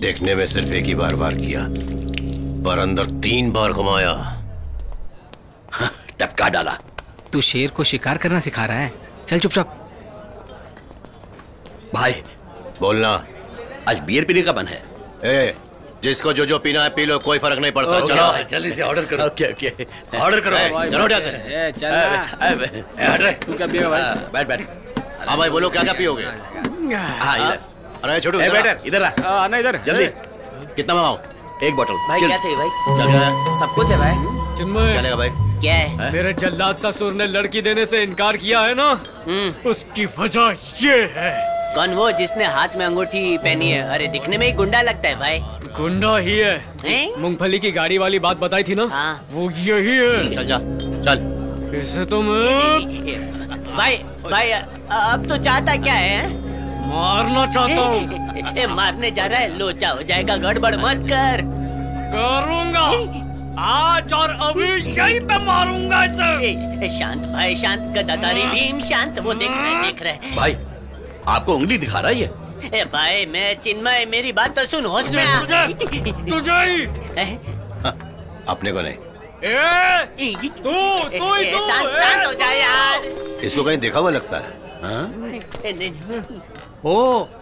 देखने में सिर्फ एक ही बार किया, पर अंदर 3 बार घुमाया। टपका डाला। तू शेर को शिकार करना सिखा रहा है? चल चुपचाप। भाई बोलना, आज बियर पीने का मन है। जिसको जो पीना है पी लो, कोई फर्क नहीं पड़ता। चलो जल्दी से ऑर्डर करो। ओके ऑर्डर करो। चलो से चल। तू क्या पिएगा भाई? बैठ। हाँ भाई बोलो, क्या क्या पियोगे? हाँ इधर। अरे छोटू इधर आना इधर जल्दी। कितना मंगाऊं? 1 बोतल। भाई क्या चाहिए भाई? क्या सब कुछ है भाई। चिन्मय, क्या लेगा भाई? क्या है? मेरे जल्लाद ससुर ने लड़की देने से इनकार किया है ना, उसकी वजह ये है। कौन वो जिसने हाथ में अंगूठी पहनी है? अरे दिखने में ही गुंडा लगता है भाई। गुंडा ही है। मूंगफली की गाड़ी वाली बात बताई थी ना, वो यही है। चल जा चल। इसे तो मैं भाई अब तो चाहता क्या है? मारना चाहता हूँ। मारने जा रहा है? लोचा हो जाएगा, गड़बड़ मत कर। करूँगा आज और अभी यहीं पे मारूंगा इसे। शांत भाई शांत, गदाधारी भीम शांत। वो देख रहे। भाई आपको उंगली दिखा रहा है ये? ए भाई मैं चिन्मय, मेरी बात तो सुन, होश में आ। तुझे अपने को नहीं। तू शांत हो जा यार। इसको कहीं देखा हुआ लगता है। ओ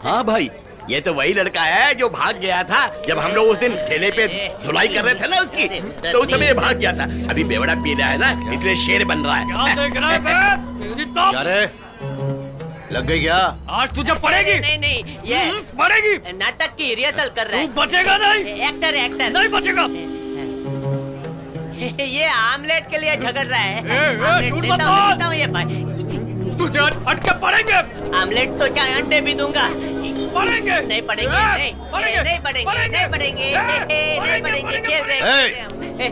हाँ भाई, ये तो वही लड़का है जो भाग गया था जब हम लोग उस दिन ठेले पे धुलाई कर रहे थे ना उसकी, तो उस समय ये भाग गया था। अभी बेवड़ा पी रहा है ना, इसलिए शेर बन रहा है। क्या रे? लग गई क्या? आज तुझे पड़ेगी। नहीं ये पड़ेगी। नाटक की रिहर्सल कर रहा है। तू बचेगा नहीं। एक्टर नहीं बचेगा। ये आमलेट के लिए झगड़ रहा है। झूठ मत बोल। ये भाई तुझे आज फटके पड़ेंगे। आमलेट तो क्या अंडे भी दूंगा। पड़ेंगे। नहीं पड़ेंगे।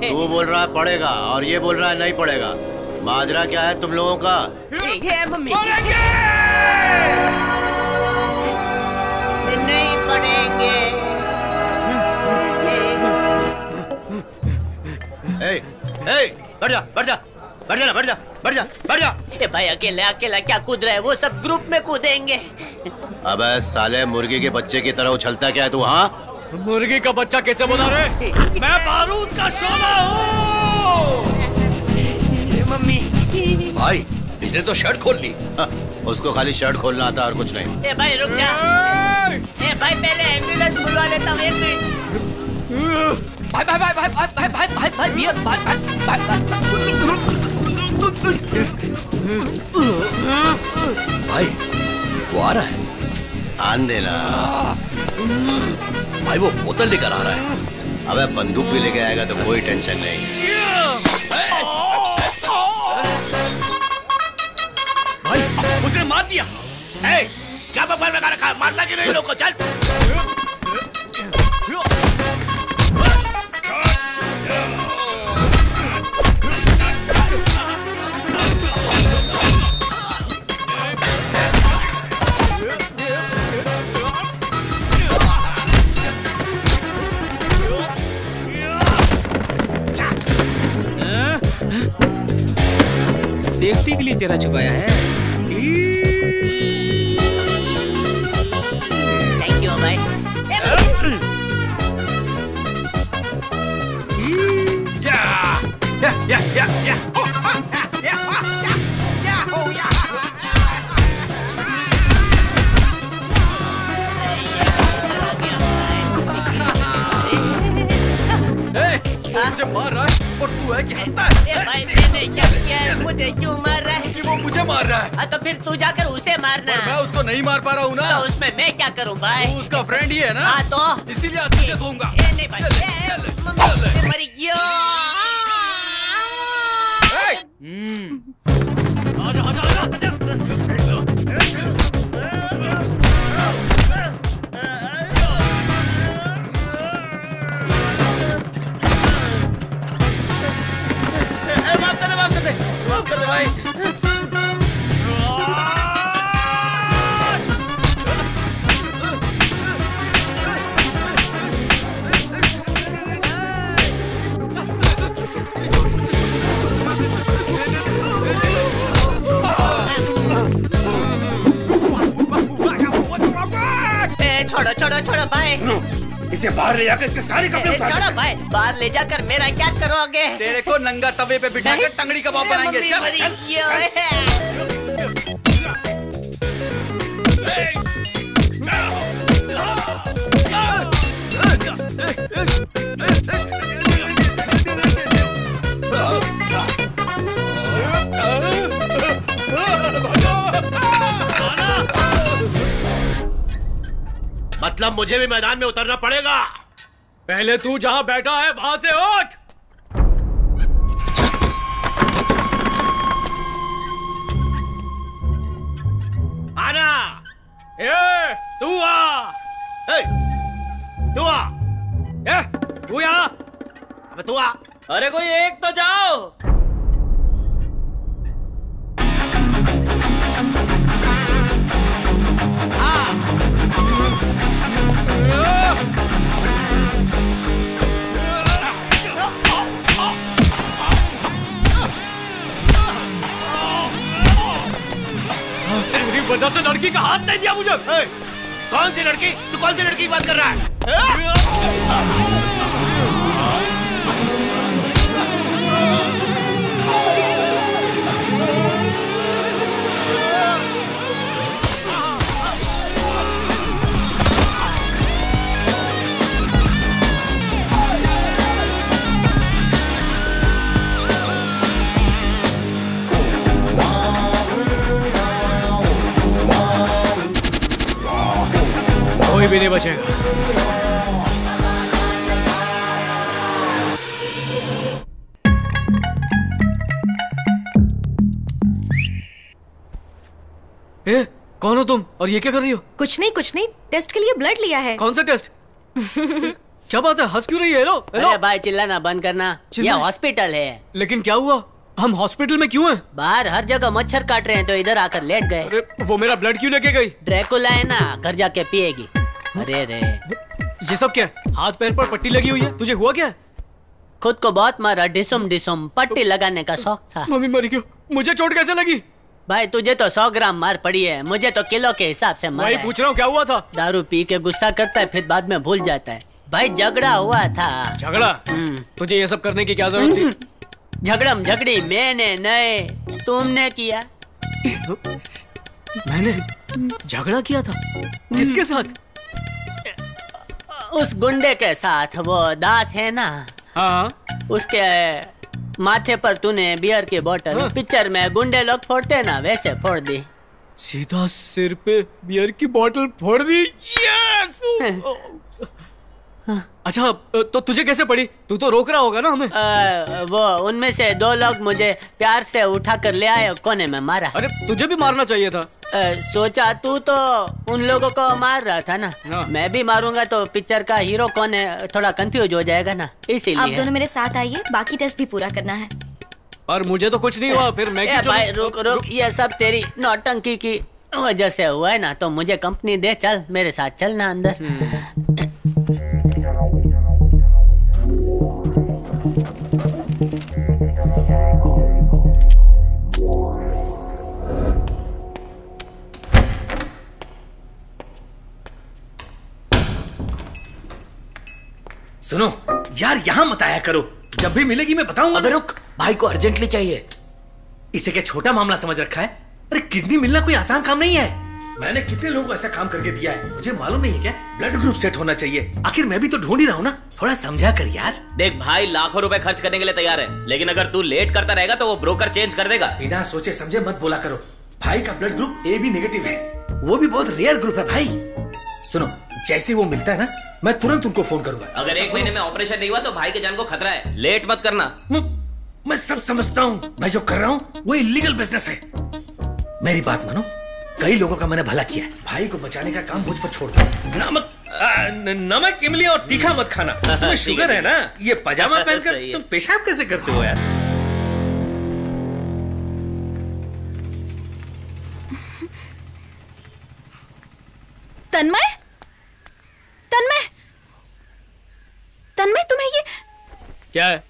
तू बोल रहा है पड़ेगा और ये बोल रहा है नहीं पड़ेगा। माजरा क्या है तुम लोगों का? ये मम्मी नहीं पड़ेंगे। बैठ जा बैठ जा बैठ जा बैठ जा बैठ जा बैठ जा। ए भाई अकेला अकेला क्या कूद रहा है, वो सब ग्रुप में कूदेंगे। अबे साले मुर्गी के बच्चे की तरह उछलता क्या है तू? हाँ मुर्गी का बच्चा कैसे बोला रे? मैं बारूद का शोला हूँ। मम्मी भाई इसने तो शर्ट खोल ली। उसको खाली शर्ट खोलना आता और कुछ नहीं। ए भाई रुक जा। ए भाई पहले एम्बुलेंस बुलवा लेता हूँ, 1 मिनट। भाई भाई भाई भाई भाई भाई भाई भाई बियर भाई भाई भाई वो आ रहा है। आन देना भाई, वो बोतल लेकर आ रहा है। अबे बंदूक भी लेके आएगा तो कोई टेंशन नहीं। भाई उसने मार दिया। क्या बफर लगा रखा है? मारना क्यों नहीं लोग को? चल सेफ्टी के लिए चेहरा छुपाया है। थैंक यू भाई। मुझे मार रहा है और तू है कि हंसता है? भाई मैंने क्या किया है? मुझे क्यों मार रहा है? कि वो मुझे मार रहा है। तो फिर तू जाकर उसे मारना। मैं उसको नहीं मार पा रहा हूँ ना। तो उसमें मैं क्या करूँ भाई? तू उसका फ्रेंड ही है ना। हाँ तो इसीलिए आज तुझे दूंगा। नहीं भाई, मम्मी मर गया। माफ कर दे भाई। छोड़ो छोड़ो छोड़ो भाई। इसे बाहर ले जाकर इसके सारे कपड़े उतार। छोड़ो भाई, बाहर ले जाकर मेरा क्या करोगे? तेरे को नंगा तवे पे बिठाकर टंगड़ी कबाब बनाएंगे। मतलब मुझे भी मैदान में उतरना पड़ेगा। पहले तू जहां बैठा है वहां से उठ। आना। तू आ। तू आ। तू यहाँ। अबे तू आ। अरे कोई एक तो जाओ। तेरी वजह से लड़की का हाथ नहीं दिया मुझे। कौन सी लड़की? तू कौन सी लड़की की बात कर रहा है? कोई भी नहीं बचेगा। कौन हो तुम और ये क्या कर रही हो? कुछ नहीं, टेस्ट के लिए ब्लड लिया है। कौन सा टेस्ट? क्या बात है, हंस क्यों रही है? हेलो अरे भाई चिल्लाना बंद करना, ये हॉस्पिटल है। लेकिन क्या हुआ? हम हॉस्पिटल में क्यों हैं? बाहर हर जगह मच्छर काट रहे हैं तो इधर आकर लेट गए। अरे वो मेरा ब्लड क्यों लेके गई? ड्रैकुला है ना, घर जाके पिएगी। अरे रे ये सब क्या है? हाथ पैर पर पट्टी लगी हुई है, तुझे हुआ क्या? खुद को बहुत मारा, डिसुम डिसुम पट्टी लगाने का शौक था। मम्मी मर गई। मुझे चोट कैसे लगी? भाई तुझे तो 100 ग्राम मार पड़ी है, मुझे तो किलो के हिसाब से मारा। भाई पूछ रहा हूँ क्या हुआ था? दारू पी के गुस्सा करता है फिर बाद में भूल जाता है। भाई झगड़ा हुआ था। झगड़ा? तुझे ये सब करने की क्या जरूरत थी? झगड़म झगड़ी मैंने नहीं, तुमने किया। मैंने झगड़ा किया था? किसके साथ? उस गुंडे के साथ, वो दास है ना। हाँ। उसके माथे पर तूने बियर की बोतल पिक्चर में गुंडे लोग फोड़ते हैं ना, वैसे फोड़ दी। सीधा सिर पे बियर की बोतल फोड़ दी। यस! अच्छा तो तुझे कैसे पड़ी? तू तो रोक रहा होगा ना हमें। वो उनमें से 2 लोग मुझे प्यार से उठा कर ले आए, कोने में मारा। अरे तुझे भी मारना चाहिए था। सोचा तू तो उन लोगों को मार रहा था ना, मैं भी मारूंगा तो पिक्चर का हीरो कौन है थोड़ा कंफ्यूज हो जाएगा ना, इसीलिए। आप दोनों मेरे साथ आइए, बाकी टेस्ट भी पूरा करना है। पर मुझे तो कुछ नहीं हुआ, फिर मैं क्यों? भाई रुक रुक, ये सब तेरी नौटंकी की वजह से हुआ है ना, तो मुझे कंपनी दे, चल मेरे साथ चलना अंदर। सुनो यार, यहाँ मत आया करो, जब भी मिलेगी मैं बताऊंगा। अबे रुक, भाई को अर्जेंटली चाहिए। इसे क्या छोटा मामला समझ रखा है? अरे किडनी मिलना कोई आसान काम नहीं है। मैंने कितने लोगों को ऐसा काम करके दिया है, मुझे मालूम नहीं है क्या? ब्लड ग्रुप सेट होना चाहिए। आखिर मैं भी तो ढूंढ ही रहा हूँ ना, थोड़ा समझा कर यार। देख भाई, लाखों रुपए खर्च करने के लिए तैयार है, लेकिन अगर तू लेट करता रहेगा तो वो ब्रोकर चेंज कर देगा। बिना सोचे समझे मत बोला करो। भाई का ब्लड ग्रुप AB नेगेटिव है, वो भी बहुत रेयर ग्रुप है भाई। सुनो, जैसे वो मिलता है ना, मैं तुरंत उनको फोन करूंगा। अगर 1 महीने में ऑपरेशन नहीं हुआ तो भाई के जान को खतरा है, लेट मत करना। मैं सब समझता हूँ, मैं जो कर रहा हूँ वो इलीगल बिजनेस है। मेरी बात मानो, कई लोगों का मैंने भला किया है, भाई को बचाने का काम मुझ पर छोड़ दो। नमक इमली और तीखा मत खाना। तुम्हें शुगर है ना, ये पजामा पहनकर तुम पेशाब कैसे करते हो यार? तन्मय, तन्मय, तन्मय, तुम्हें ये क्या है?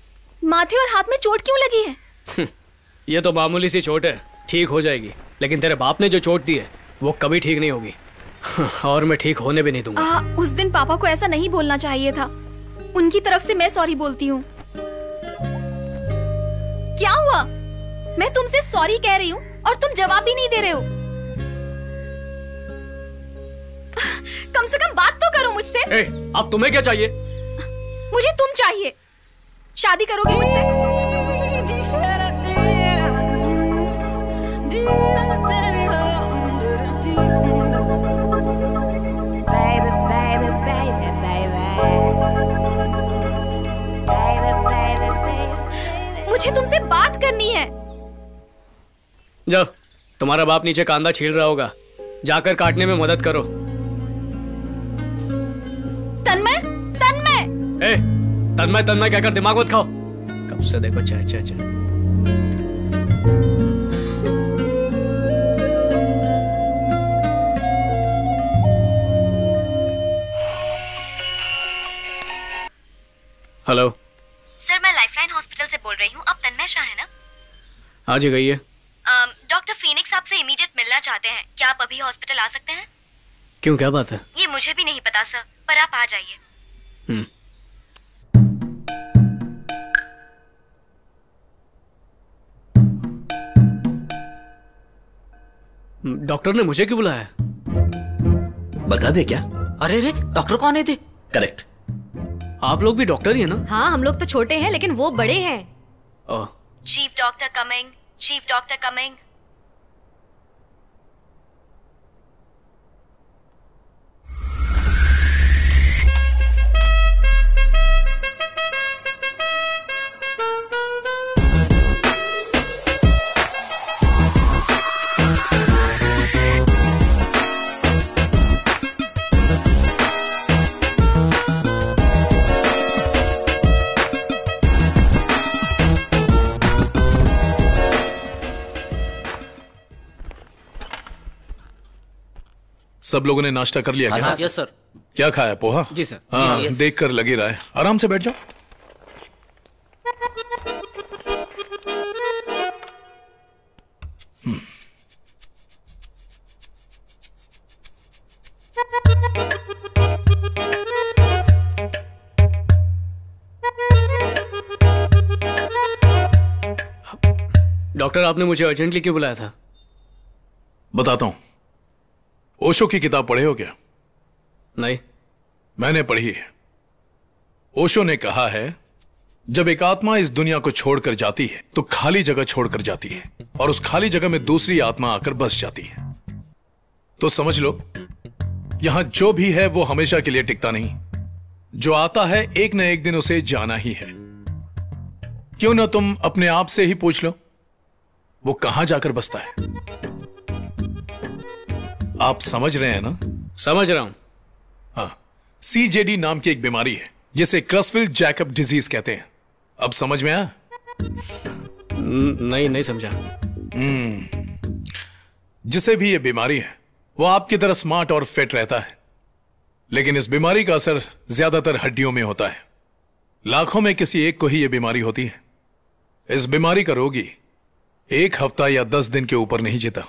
माथे और हाथ में चोट क्यों लगी है? ये तो मामूली सी चोट है, ठीक हो जाएगी। लेकिन तेरे बाप ने जो चोट दी है वो कभी ठीक नहीं होगी, और मैं ठीक होने भी नहीं दूंगा। उस दिन पापा को ऐसा नहीं बोलना चाहिए था। उनकी तरफ से मैं सॉरी बोलती हूँ। क्या हुआ? मैं तुमसे सॉरी कह रही हूँ और तुम जवाब भी नहीं दे रहे हो। कम से कम बात तो करो मुझसे। अब तुम्हें क्या चाहिए? मुझे तुम चाहिए। शादी करोगे मुझसे? मुझे तुमसे बात करनी है। जाओ, तुम्हारा बाप नीचे कांदा छील रहा होगा, जाकर काटने में मदद करो। तन्मय, तन्मय, तन्मय तन्मय कहकर दिमाग मत खाओ। कब से देखो चाय चाय चाय। हेलो सर, मैं लाइफलाइन हॉस्पिटल से बोल रही हूँ। आप तन्मय शाह है ना? हाँ जी, गई है। डॉक्टर फीनिक्स आपसे इमीडिएट मिलना चाहते हैं। क्या आप अभी हॉस्पिटल आ सकते हैं? क्यों, क्या बात है? ये मुझे भी नहीं पता सर, पर आप आ जाइए। डॉक्टर ने मुझे क्यों बुलाया? बता दे क्या? अरे रे, डॉक्टर कौन है थे? करेक्ट। आप लोग भी डॉक्टर ही है ना? हाँ, हम लोग तो छोटे हैं लेकिन वो बड़े हैं। Chief doctor coming, chief doctor coming. सब लोगों ने नाश्ता कर लिया क्या? Yes sir. क्या खाया? पोहा? जी सर। हाँ, देख कर लगी रहा है। आराम से बैठ जाओ। डॉक्टर आपने मुझे अर्जेंटली क्यों बुलाया था? बताता हूं। ओशो की किताब पढ़े हो क्या? नहीं। मैंने पढ़ी है। ओशो ने कहा है जब एक आत्मा इस दुनिया को छोड़कर जाती है तो खाली जगह छोड़कर जाती है और उस खाली जगह में दूसरी आत्मा आकर बस जाती है। तो समझ लो यहां जो भी है वो हमेशा के लिए टिकता नहीं। जो आता है एक न एक दिन उसे जाना ही है। क्यों ना तुम अपने आप से ही पूछ लो वो कहां जाकर बसता है। आप समझ रहे हैं ना? समझ रहा हूं। हाँ, CJD नाम की एक बीमारी है जिसे क्रसफिल्ड जैकब डिजीज कहते हैं। अब समझ में आया? नहीं समझा। जिसे भी ये बीमारी है वो आपकी तरह स्मार्ट और फिट रहता है, लेकिन इस बीमारी का असर ज्यादातर हड्डियों में होता है। लाखों में किसी एक को ही यह बीमारी होती है। इस बीमारी का रोगी 1 हफ्ता या 10 दिन के ऊपर नहीं जीता।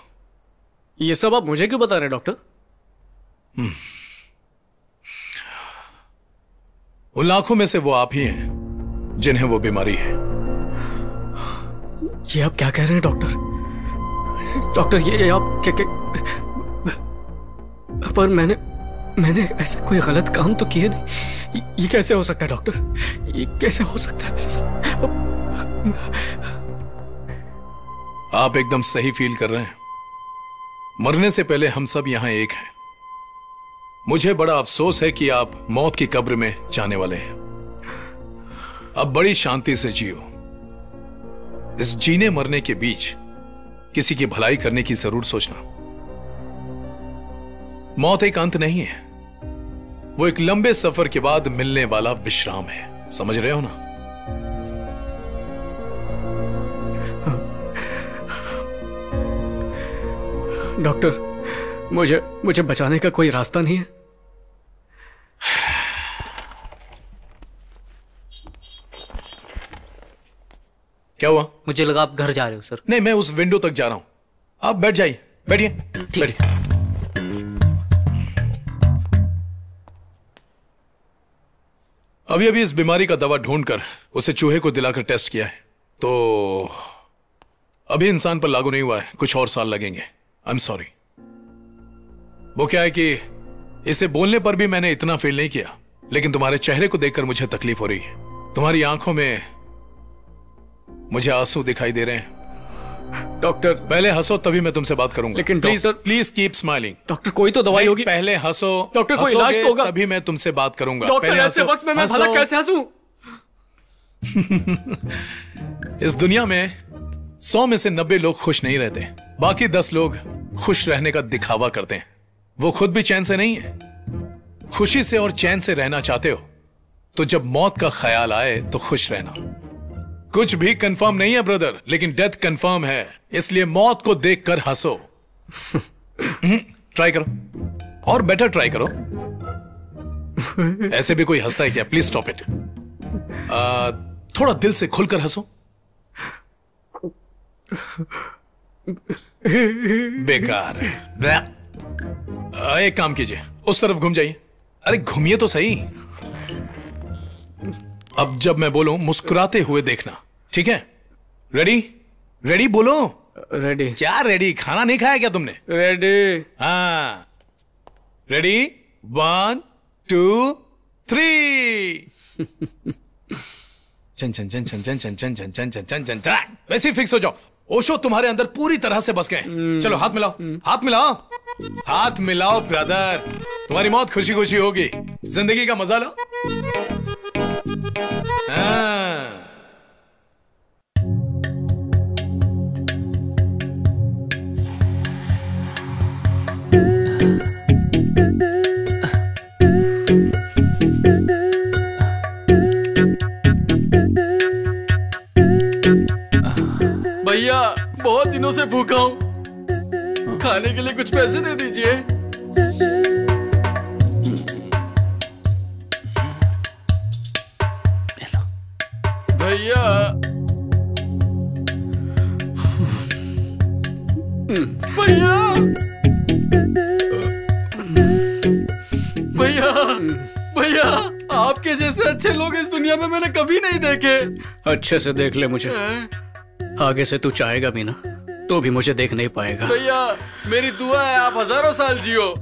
ये सब आप मुझे क्यों बता रहे हैं डॉक्टर? उन लाखों में से वो आप ही हैं जिन्हें वो बीमारी है। ये आप क्या कह रहे हैं डॉक्टर? डॉक्टर ये आप क्या पर मैंने ऐसा कोई गलत काम तो किए नहीं। ये कैसे हो सकता है डॉक्टर? ये कैसे हो सकता है मेरे साथ? आप एकदम सही फील कर रहे हैं। मरने से पहले हम सब यहां एक हैं। मुझे बड़ा अफसोस है कि आप मौत की कब्र में जाने वाले हैं। अब बड़ी शांति से जियो। इस जीने मरने के बीच किसी की भलाई करने की जरूर सोचना। मौत एक अंत नहीं है, वो एक लंबे सफर के बाद मिलने वाला विश्राम है। समझ रहे हो ना? डॉक्टर मुझे बचाने का कोई रास्ता नहीं है? क्या हुआ? मुझे लगा आप घर जा रहे हो सर। नहीं, मैं उस विंडो तक जा रहा हूं। आप बैठ जाइए। बैठिए। ठीक है सर। अभी इस बीमारी का दवा ढूंढकर उसे चूहे को दिलाकर टेस्ट किया है, तो अभी इंसान पर लागू नहीं हुआ है। कुछ और साल लगेंगे। I am sorry. वो क्या है कि इसे बोलने पर भी मैंने इतना फील नहीं किया, लेकिन तुम्हारे चेहरे को देखकर मुझे तकलीफ हो रही है। तुम्हारी आंखों में मुझे आंसू दिखाई दे रहे हैं। डॉक्टर पहले हंसो तभी मैं तुमसे बात करूंगा। लेकिन प्लीज कीप स्माइलिंग। डॉक्टर कोई तो दवाई होगी। पहले हंसो। डॉक्टर कोई इलाज तो होगा। तभी मैं तुमसे बात करूंगा। डॉक्टर ऐसे वक्त में मैं भला कैसे हंसूं? इस दुनिया में 100 में से 90 लोग खुश नहीं रहते। बाकी 10 लोग खुश रहने का दिखावा करते हैं। वो खुद भी चैन से नहीं है। खुशी से और चैन से रहना चाहते हो तो जब मौत का ख्याल आए तो खुश रहना। कुछ भी कंफर्म नहीं है ब्रदर, लेकिन डेथ कंफर्म है, इसलिए मौत को देखकर हंसो। ट्राई करो और बेटर ट्राई करो। ऐसे भी कोई हंसता है क्या? Please stop it. थोड़ा दिल से खुलकर हंसो। बेकार। एक काम कीजिए, उस तरफ घूम जाइए। अरे घूमिए तो सही। अब जब मैं बोलूं मुस्कुराते हुए देखना, ठीक है? रेडी? रेडी बोलो। रेडी। क्या रेडी? खाना नहीं खाया क्या तुमने? रेडी। हाँ, रेडी? 1 2 3। चन चन चन चन चन चन चन चन चन चन चन चन चन। वैसे ही फिक्स हो जाओ। ओशो तुम्हारे अंदर पूरी तरह से बस गए। चलो हाथ मिलाओ। हाथ मिलाओ। हाथ मिलाओ ब्रदर। तुम्हारी मौत खुशी खुशी होगी। जिंदगी का मजा लो। हाँ। भैया बहुत दिनों से भूखा हूँ, खाने के लिए कुछ पैसे दे दीजिए। भैया भैया भैया भैया, आपके जैसे अच्छे लोग इस दुनिया में मैंने कभी नहीं देखे। अच्छे से देख ले मुझे। आगे से तू चाहेगा भी ना तो भी मुझे देख नहीं पाएगा। भैया मेरी दुआ है आप हजारों साल जियो।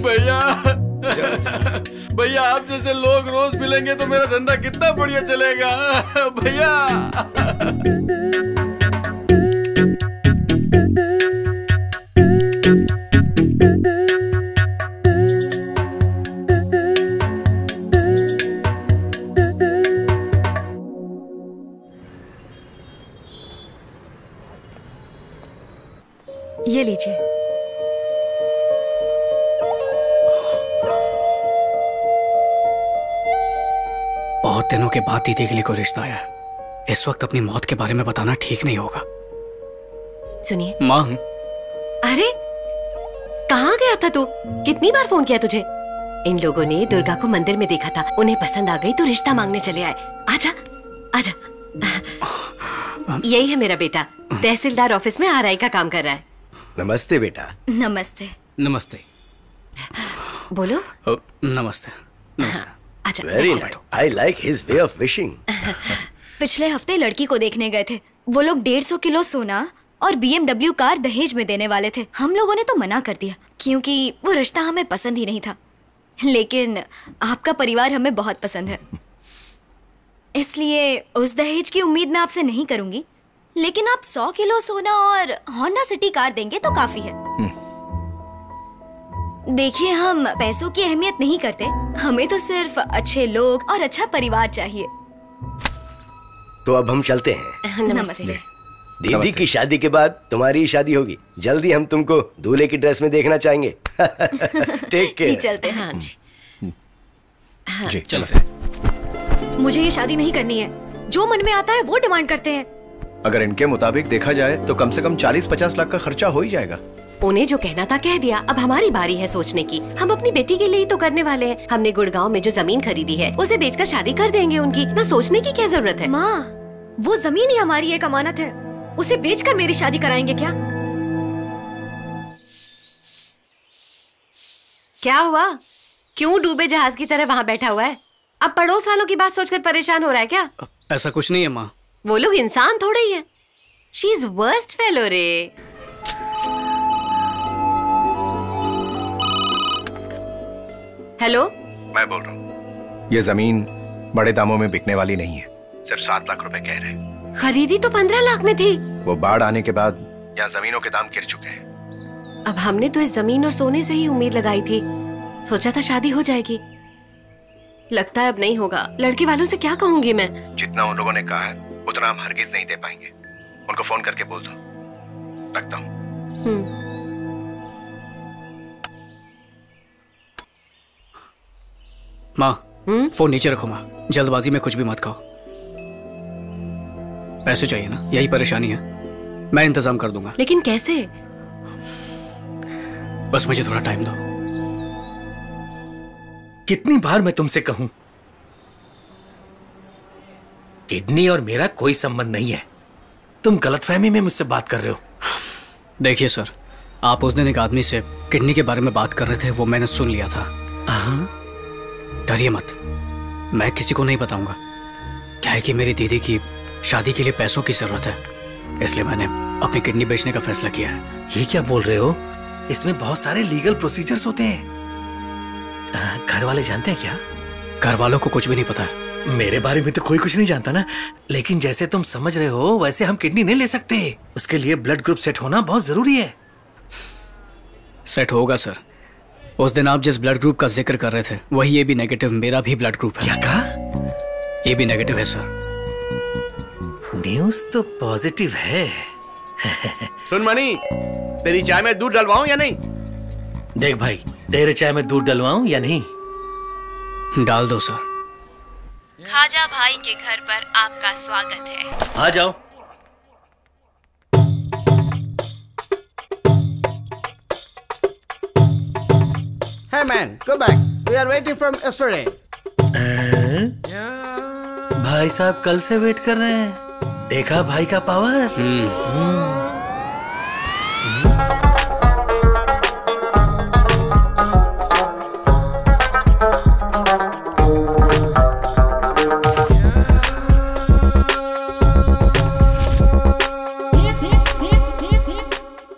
भैया भैया आप जैसे लोग रोज मिलेंगे तो मेरा धंधा कितना बढ़िया चलेगा भैया। ये लीजिए। बहुत दिनों के बाद दीदी के लिए कोई रिश्ता आया है। इस वक्त अपनी मौत के बारे में बताना ठीक नहीं होगा। सुनिए माँ। अरे कहाँ गया था तू? कितनी बार फोन किया तुझे? इन लोगों ने दुर्गा को मंदिर में देखा था, उन्हें पसंद आ गई तो रिश्ता मांगने चले आए। आजा आजा। यही है मेरा बेटा, तहसीलदार ऑफिस में आरआई का काम कर रहा है। नमस्ते बेटा। नमस्ते। नमस्ते। बोलो। नमस्ते। अच्छा। Very nice. I like his way of wishing. पिछले हफ्ते लड़की को देखने गए थे। वो लोग 150 किलो सोना और BMW कार दहेज में देने वाले थे। हम लोगों ने तो मना कर दिया क्योंकि वो रिश्ता हमें पसंद ही नहीं था। लेकिन आपका परिवार हमें बहुत पसंद है, इसलिए उस दहेज की उम्मीद मैं आपसे नहीं करूंगी। लेकिन आप 100 किलो सोना और होंडा सिटी कार देंगे तो काफी है। देखिए हम पैसों की अहमियत नहीं करते, हमें तो सिर्फ अच्छे लोग और अच्छा परिवार चाहिए। तो अब हम चलते हैं। नमस्ते। दीदी की शादी के बाद तुम्हारी शादी होगी। जल्दी हम तुमको दूल्हे की ड्रेस में देखना चाहेंगे। Take care. जी चलते हैं। जी चलते। मुझे ये शादी नहीं करनी है। जो मन में आता है वो डिमांड करते हैं। अगर इनके मुताबिक देखा जाए तो कम से कम 40-50 लाख का खर्चा हो ही जाएगा। उन्हें जो कहना था कह दिया, अब हमारी बारी है सोचने की। हम अपनी बेटी के लिए ही तो करने वाले हैं। हमने गुड़गांव में जो जमीन खरीदी है उसे बेचकर शादी कर देंगे उनकी। ना सोचने की क्या जरूरत है? माँ, वो जमीन ही हमारी एक अमानत है, उसे बेचकर मेरी शादी कराएंगे क्या? क्या हुआ? क्यों डूबे जहाज की तरह वहाँ बैठा हुआ है? अब पड़ोस वालों की बात सोचकर परेशान हो रहा है क्या? ऐसा कुछ नहीं है माँ। वो लोग इंसान थोड़े ही हैं। शी इज वर्स्ट फेलो रे। हेलो, मैं बोल रहा हूँ। ये जमीन बड़े दामों में बिकने वाली नहीं है, सिर्फ 7 लाख रुपए कह रहे। खरीदी तो 15 लाख में थी। वो बाढ़ आने के बाद यहाँ जमीनों के दाम गिर चुके हैं। अब हमने तो इस जमीन और सोने से ही उम्मीद लगाई थी। सोचा था शादी हो जाएगी, लगता है अब नहीं होगा। लड़के वालों से क्या कहूंगी मैं? जितना उन लोगों ने कहा है उतना हम हरगिज नहीं दे पाएंगे। उनको फोन करके बोल दो। रखता हूँ। माँ, फोन नीचे रखो माँ। जल्दबाजी में कुछ भी मत कहो। पैसे चाहिए ना, यही परेशानी है। मैं इंतजाम कर दूंगा। लेकिन कैसे? बस मुझे थोड़ा टाइम दो। कितनी बार मैं तुमसे कहूं, किडनी और मेरा कोई संबंध नहीं है। तुम गलतफहमी में मुझसे बात कर रहे हो। देखिए सर, आप उस दिन एक आदमी से किडनी के बारे में बात कर रहे थे, वो मैंने सुन लिया था। डरिए मत, मैं किसी को नहीं बताऊंगा। क्या है कि मेरी दीदी की शादी के लिए पैसों की जरूरत है, इसलिए मैंने अपनी किडनी बेचने का फैसला किया है। ये क्या बोल रहे हो? इसमें बहुत सारे लीगल प्रोसीजर्स होते हैं। घर वाले जानते हैं क्या? घर वालों को कुछ भी नहीं पता है। मेरे बारे में तो कोई कुछ नहीं जानता ना। लेकिन जैसे तुम समझ रहे हो वैसे हम किडनी नहीं ले सकते। उसके लिए ब्लड ग्रुप सेट होना बहुत जरूरी है। सेट होगा सर। उस दिन आप जिस ब्लड ग्रुप का जिक्र कर रहे थे वही ये भी नेगेटिव, मेरा भी ब्लड ग्रुप है। क्या कहा? ये भी नेगेटिव है सर। न्यूज तो पॉजिटिव है। सुन मणि, तेरी चाय में दूध डलवाऊं या नहीं? देख भाई, तेरे चाय में दूध डलवाऊं या नहीं? डाल दो सर। खाजा भाई के घर पर आपका स्वागत है। आ जाओ। man, go back. We are waiting from yesterday. भाई साहब कल से वेट कर रहे हैं। देखा भाई का पावर।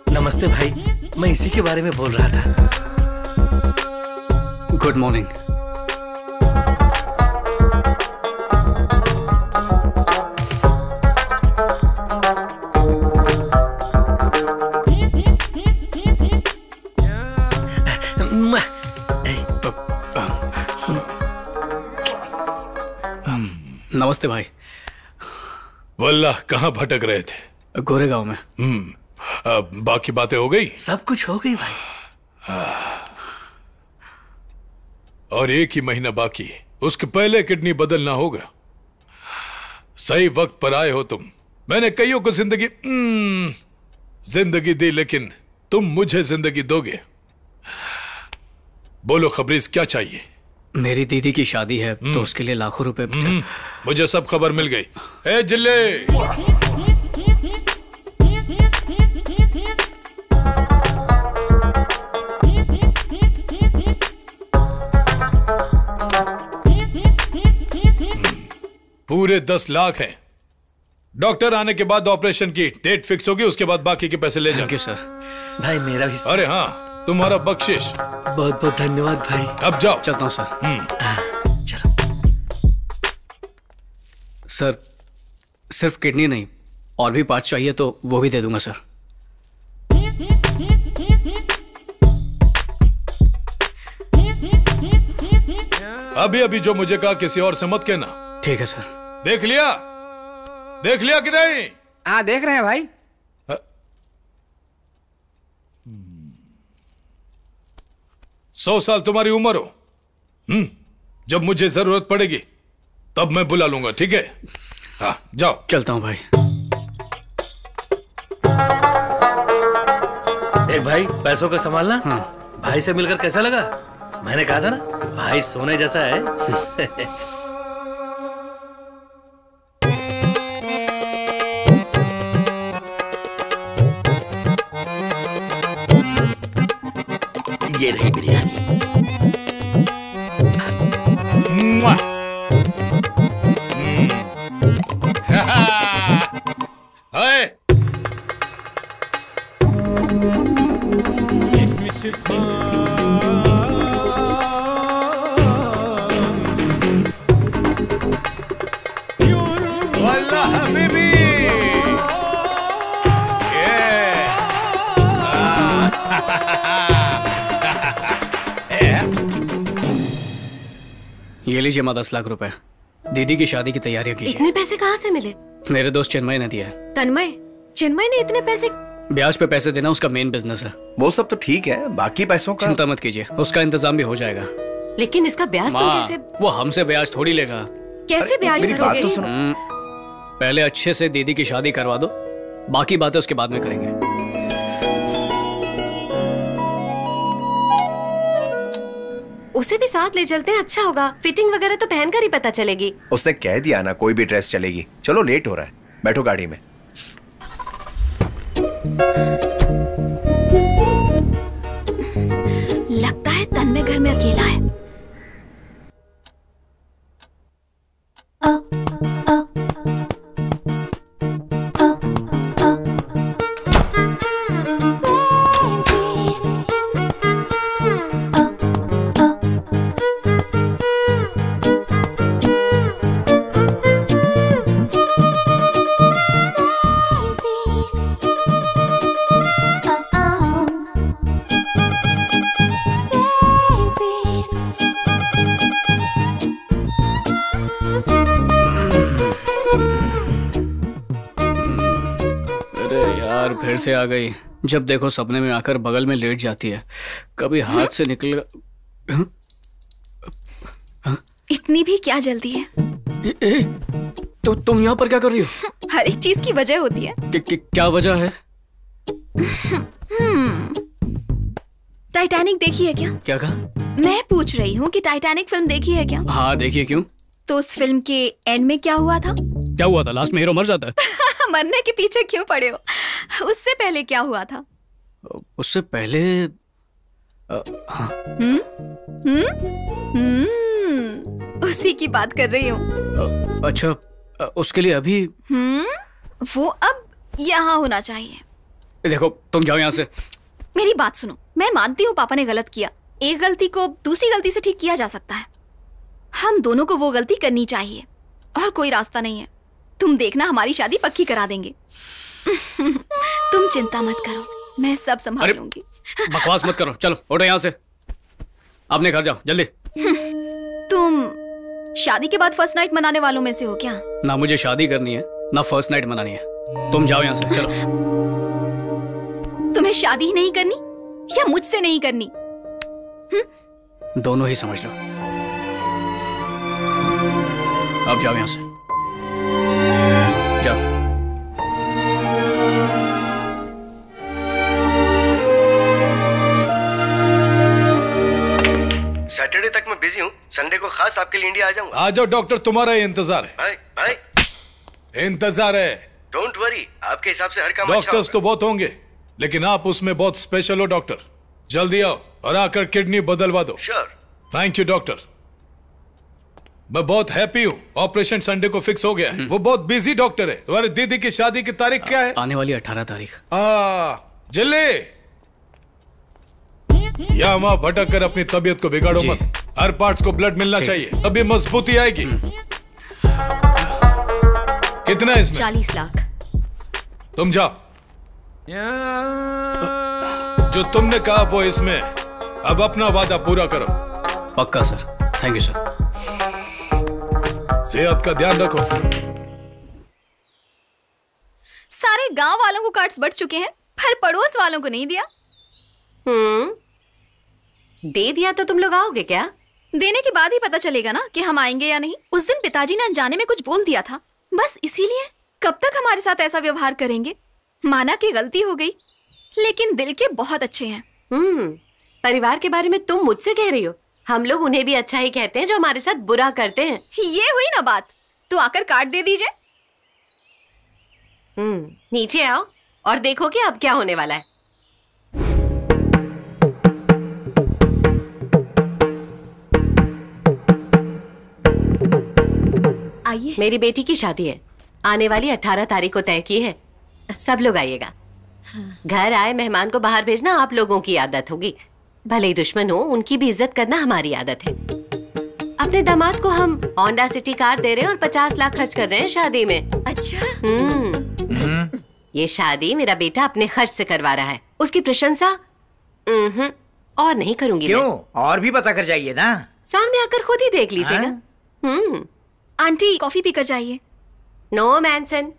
नमस्ते भाई, मैं इसी के बारे में बोल रहा था। Good morning. नमस्ते भाई। वल्लाह कहाँ भटक रहे थे? गोरेगांव में। बाकी बातें हो गई? सब कुछ हो गई भाई। और एक ही महीना बाकी, उसके पहले किडनी बदलना होगा। सही वक्त पर आए हो तुम। मैंने कईयों को जिंदगी दी, लेकिन तुम मुझे जिंदगी दोगे। बोलो खबरीज, क्या चाहिए? मेरी दीदी की शादी है तो उसके लिए लाखों रुपए। मुझे सब खबर मिल गई। ए जिल्ले, पूरे 10 लाख हैं। डॉक्टर आने के बाद ऑपरेशन की डेट फिक्स होगी, उसके बाद बाकी के पैसे ले जाओ। Thank you sir. भाई मेरा भी। अरे हाँ, तुम्हारा बख्शिश। बहुत बहुत धन्यवाद भाई। अब जाओ। चलता हूँ सर। चलो। सर सिर्फ किडनी नहीं, और भी पार्ट्स चाहिए तो वो भी दे दूंगा सर। अभी अभी जो मुझे कहा किसी और से मत कहना। ठीक है सर। देख लिया? देख लिया कि नहीं? हाँ देख रहे हैं भाई। 100 साल तुम्हारी उम्र हो। जब मुझे जरूरत पड़ेगी तब मैं बुला लूंगा, ठीक है? हाँ जाओ। चलता हूं भाई। देख भाई, पैसों का संभालना। भाई से मिलकर कैसा लगा? मैंने कहा था ना, भाई सोने जैसा है। ये रही बिरयानी। ये लीजिए माँ 10 लाख रुपए। दीदी की शादी की तैयारियां कीजिए। इतने पैसे कहाँ से मिले? मेरे दोस्त चिन्मय ने दिया है। तन्मय? चिन्मय ने इतने पैसे? ब्याज पे पैसे देना उसका मेन बिजनेस है। वो सब तो ठीक है, बाकी पैसों का चिंता मत कीजिए, उसका इंतजाम भी हो जाएगा। लेकिन इसका ब्याज तुम कैसे? वो हमसे ब्याज थोड़ी लेगा। कैसे ब्याज भरोगे? तो सुनो। पहले अच्छे से दीदी की शादी करवा दो, बाकी बातें उसके बाद में करेंगे। उसे भी साथ ले चलते हैं, अच्छा होगा। फिटिंग वगैरह तो पहनकर ही पता चलेगी। उसने कह दिया ना, कोई भी ड्रेस चलेगी। चलो लेट हो रहा है, बैठो गाड़ी में। लगता है तन्मय घर में अकेला है। फिर से आ गई। जब देखो सपने में आकर बगल में लेट जाती है, कभी हाथ से निकल। इतनी भी क्या जल्दी है? तो तुम यहाँ पर क्या कर रही हो? हर एक चीज की वजह होती है। क्या वजह है? टाइटैनिक देखी है क्या? क्या कहा? मैं पूछ रही हूँ कि टाइटैनिक फिल्म देखी है क्या? हाँ देखिए। क्यों? तो उस फिल्म के एंड में क्या हुआ था? क्या हुआ था? लास्ट में हीरो मर जाता है। मरने के पीछे क्यों पड़े हो? उससे पहले क्या हुआ था? उससे पहले हाँ। उसी की बात कर रही हूँ। अच्छा, उसके लिए अभी वो अब यहाँ होना चाहिए। देखो तुम जाओ यहाँ से। मेरी बात सुनो, मैं मानती हूँ पापा ने गलत किया। एक गलती को दूसरी गलती से ठीक किया जा सकता है। हम दोनों को वो गलती करनी चाहिए और कोई रास्ता नहीं है। तुम देखना, हमारी शादी पक्की करा देंगे। तुम चिंता मत करो, मैं सब संभाल लूंगी। बकवास मत करो, चलो उठो यहाँ से, अपने घर जाओ जल्दी। तुम शादी के बाद फर्स्ट नाइट मनाने वालों में से हो क्या? ना मुझे शादी करनी है ना फर्स्ट नाइट मनानी है। तुम जाओ यहाँ से, चलो। तुम्हें शादी ही नहीं करनी या मुझसे नहीं करनी? दोनों ही समझ लो। अब जाओ यहाँ से, जाओ। सैटरडे तक मैं बिजी हूँ, संडे को खास आपके लिए इंडिया आ जाऊंगा। आ जाओ डॉक्टर, तुम्हारा ही इंतजार है। भाई इंतजार है। डोंट वरी, आपके हिसाब से हर काम अच्छा डॉक्टर्स तो बहुत होंगे, लेकिन आप उसमें बहुत स्पेशल हो डॉक्टर। जल्दी आओ और आकर किडनी बदलवा दो। श्योर। Thank you doctor. मैं बहुत हैप्पी हूँ, ऑपरेशन संडे को फिक्स हो गया है। वो बहुत बिजी डॉक्टर है। तुम्हारी दीदी की शादी की तारीख क्या है? आने वाली 18 तारीख। जल्दी या वहां भटक कर अपनी तबीयत को बिगाड़ो मत। हर पार्ट्स को ब्लड मिलना चाहिए, तभी मजबूती आएगी। कितना है इसमें? 40 लाख। तुम जाओ, जो तुमने कहा वो इसमें। अब अपना वादा पूरा करो। पक्का सर। Thank you sir. सेहत का ध्यान रखो। सारे गांव वालों को कार्ड्स बढ़ चुके हैं, पर पड़ोस वालों को नहीं दिया। दे दिया तो तुम लोग आओगे क्या? देने के बाद ही पता चलेगा ना कि हम आएंगे या नहीं। उस दिन पिताजी ने अनजाने में कुछ बोल दिया था, बस इसीलिए। कब तक हमारे साथ ऐसा व्यवहार करेंगे? माना कि गलती हो गई, लेकिन दिल के बहुत अच्छे हैं। परिवार के बारे में तुम मुझसे कह रही हो? हम लोग उन्हें भी अच्छा ही कहते हैं जो हमारे साथ बुरा करते हैं। ये हुई ना बात, तो आकर कार्ड दे दीजिए। नीचे आओ और देखो कि अब क्या होने वाला है। आइए। मेरी बेटी की शादी है, आने वाली 18 तारीख को तय की है। सब लोग आइएगा। घर आए मेहमान को बाहर भेजना आप लोगों की आदत होगी। भले ही दुश्मन हो, उनकी भी इज्जत करना हमारी आदत है। अपने दामाद को हम होंडा सिटी कार दे रहे हैं और 50 लाख खर्च कर रहे हैं शादी में। अच्छा। ये शादी मेरा बेटा अपने खर्च से करवा रहा है। उसकी प्रशंसा और नहीं करूंगी। क्यों? और भी पता कर जाइए ना। सामने आकर खुद ही देख लीजिएगा। आंटी कॉफी पीकर जाइए। No mention.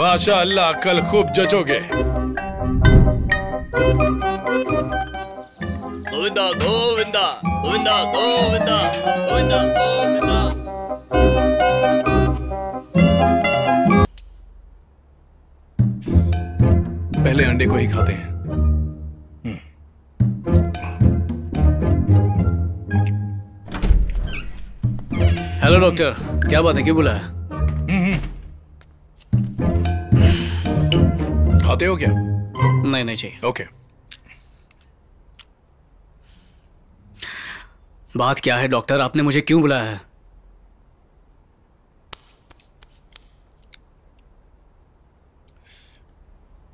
माशाअल्लाह, कल खूब जचोगे। गोविंदा गोविंदा गोविंदा गोविंदा गोविंदा गोविंदा। पहले अंडे को ही खाते हैं। हेलो डॉक्टर, क्या बात है, क्यों बुलाया? खाते हो क्या? नहीं चाहिए। ओके। बात क्या है डॉक्टर, आपने मुझे क्यों बुलाया है?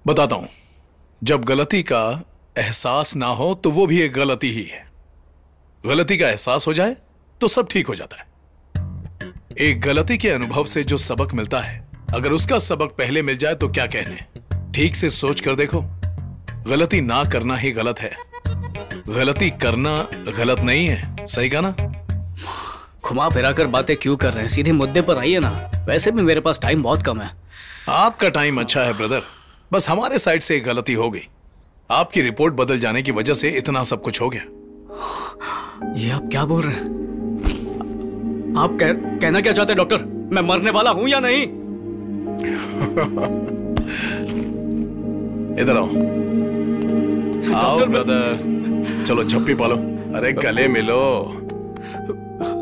बताता हूं। जब गलती का एहसास ना हो तो वो भी एक गलती ही है। गलती का एहसास हो जाए तो सब ठीक हो जाता है। एक गलती के अनुभव से जो सबक मिलता है, अगर उसका सबक पहले मिल जाए तो क्या कहने। ठीक से सोच कर देखो, गलती ना करना ही गलत है, गलती करना गलत नहीं है। सही कहा ना? घुमा फिरा कर बातें क्यों कर रहे हैं, सीधे मुद्दे पर आइए ना। वैसे भी मेरे पास टाइम बहुत कम है। आपका टाइम अच्छा है ब्रदर, बस हमारे साइड से एक गलती हो गई। आपकी रिपोर्ट बदल जाने की वजह से इतना सब कुछ हो गया। ये आप क्या बोल रहे हैं? आप कहना क्या चाहते हैं डॉक्टर? मैं मरने वाला हूं या नहीं? इधर आओ। आओ ब्रदर, चलो झप्पी पालो। अरे गले मिलो।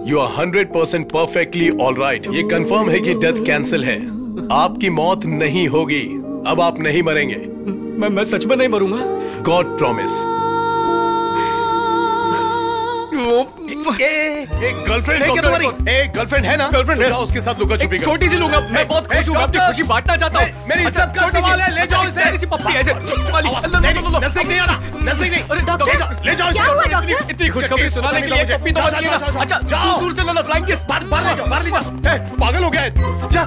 You are 100% perfectly all right. ये कंफर्म है कि डेथ कैंसिल है। आपकी मौत नहीं होगी। अब आप नहीं मरेंगे। मैं सच में नहीं मरूंगा। God promise. गर्लफ्रेंड है क्या तुम्हारी? गर्लफ्रेंड है ना? गर्लफ्रेंड है। जाओ उसके साथ लुका छुपी करो। छोटी सी लूंगा। मैं बहुत खुश हूँ। आपकी खुशी बांटना चाहता हूँ। मेरी इज्जत का सवाल है। ले जाओ इसे। छोटी सी पप्पी ऐसे नजदीक नहीं आना। नजदीक नहीं। ले जाओ इसे। क्या हुआ डॉक्टर? इतनी खुशखबरी सुनाने के लिए एक पप्पी तो मत किया ना। अच्छा दूर से लो ना फ्लाइंग किस। बाहर ले जाओ। बाहर ले जाओ। पागल हो गया है। जा।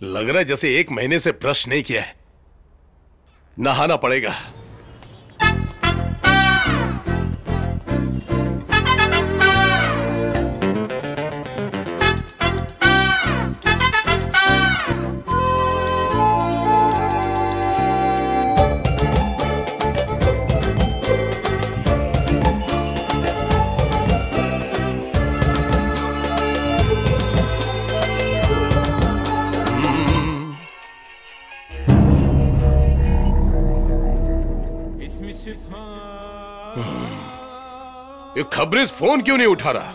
लग रहा है जैसे 1 महीने से ब्रश नहीं किया है। नहाना पड़ेगा। ये खबरेज फोन क्यों नहीं उठा रहा?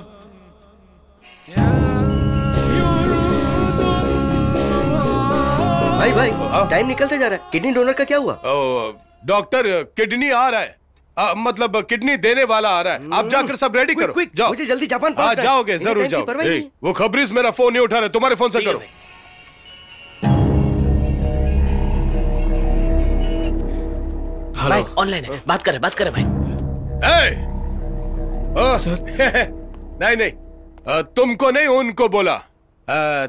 भाई टाइम निकलते जा रहा है। किडनी डोनर का क्या हुआ? डॉक्टर किडनी आ रहा है। मतलब किडनी देने वाला आ रहा है। आप जाकर सब रेडी करो। जाओ। मुझे जल्दी जापान पहुंचना है। जाओगे जरूर जाओ। वो खबरेज मेरा फोन नहीं उठा रहे। तुम्हारे फोन से करो। भाई ऑनलाइन है। बात करे भाई। नहीं तुमको नहीं उनको बोला।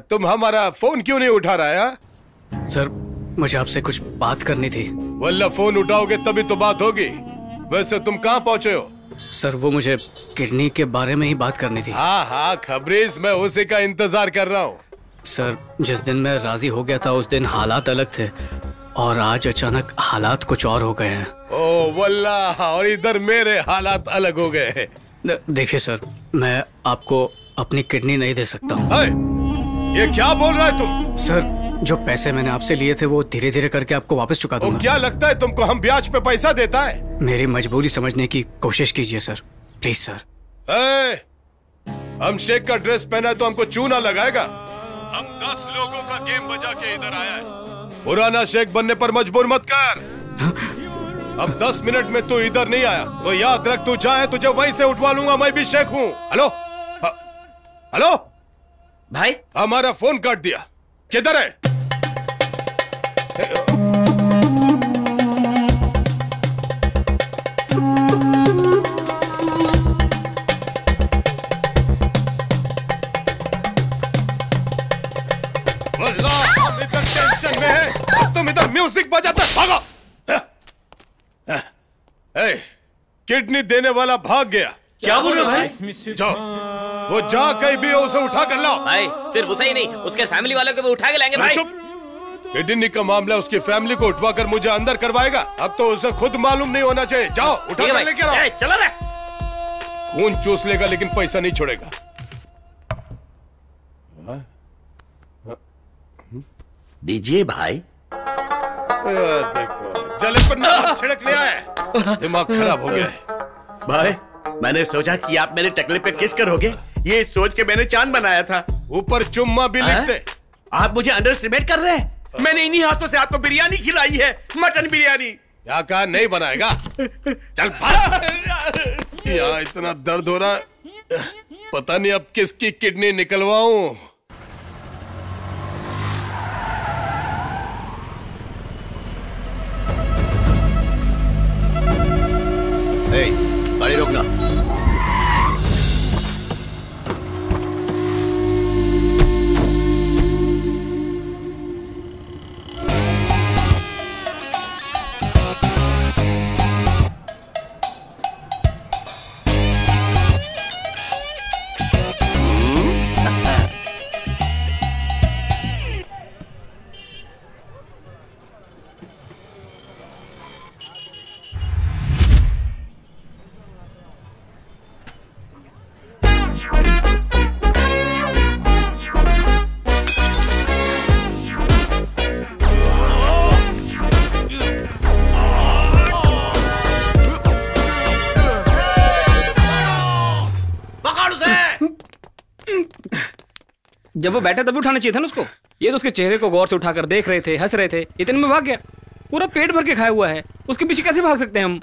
तुम हमारा फोन क्यों नहीं उठा रहा है? सर मुझे आपसे कुछ बात करनी थी। वल्ला फोन उठाओगे तभी तो बात होगी। वैसे तुम कहाँ पहुँचे हो? सर वो मुझे किडनी के बारे में ही बात करनी थी। हाँ खबरेज मैं उसी का इंतजार कर रहा हूँ। सर जिस दिन मैं राजी हो गया था उस दिन हालात अलग थे और आज अचानक हालात कुछ और हो गए हैं। ओ वल्ला, और इधर मेरे हालात अलग हो गए हैं। देखिए सर मैं आपको अपनी किडनी नहीं दे सकता हूँ। ये क्या बोल रहा है तुम? सर जो पैसे मैंने आपसे लिए थे वो धीरे धीरे करके आपको वापस चुका दूंगा। क्या लगता है तुमको हम ब्याज पे पैसा देता है? मेरी मजबूरी समझने की कोशिश कीजिए सर, प्लीज सर। हम शेख का ड्रेस पहना है तो हमको चूना लगाएगा? हम 10 लोगों का गेम बजा के इधर आया है। पुराना शेख बनने पर मजबूर मत कर। अब 10 मिनट में तू इधर नहीं आया तो याद रख, तू चाहे तुझे वहीं से उठवा लूंगा। मैं भी शेख हूँ। हेलो भाई, हमारा फोन काट दिया। किधर है? हम इधर टेंशन में है, तुम इधर म्यूजिक बजाते भागो। किडनी देने वाला भाग गया। क्या बोल रहे हो भाई? जाओ, वो जा कहीं भी हो उसे उठा कर लाओ। भाई सिर्फ उसे ही नहीं, उसके फैमिली वालों को भी उठा के लाएंगे भाई। चुप। किडनी का मामला उसकी फैमिली को उठवा कर मुझे अंदर करवाएगा। अब तो उसे खुद मालूम नहीं होना चाहिए। जाओ उठा कर लेके आओ। चलो रे। खून चूस लेगा लेकिन पैसा नहीं छोड़ेगा। दीजिए भाई। देखो जले पर नमक छिड़क लिया है। दिमाग खराब हो गया है। भाई मैंने सोचा कि आप मेरे टकले पे किस करोगे, ये सोच के मैंने चांद बनाया था। ऊपर चुम्मा भी लिखते। आप मुझे अंडर एस्टिमेट कर रहे हैं? मैंने इन्हीं हाथों से आपको बिरयानी खिलाई है, मटन बिरयानी। क्या कहा नहीं बनाएगा? चल भाग। यहाँ इतना दर्द हो रहा है, पता नहीं अब किसकी किडनी निकलवाऊं। गाड़ी रोकना। जब वो बैठा तभी उठाना चाहिए था ना उसको। ये तो उसके चेहरे को गौर से उठाकर देख रहे थे, हंस रहे थे, इतने में भाग गया। पूरा पेट भर के खाया हुआ है, उसके पीछे कैसे भाग सकते हैं हम?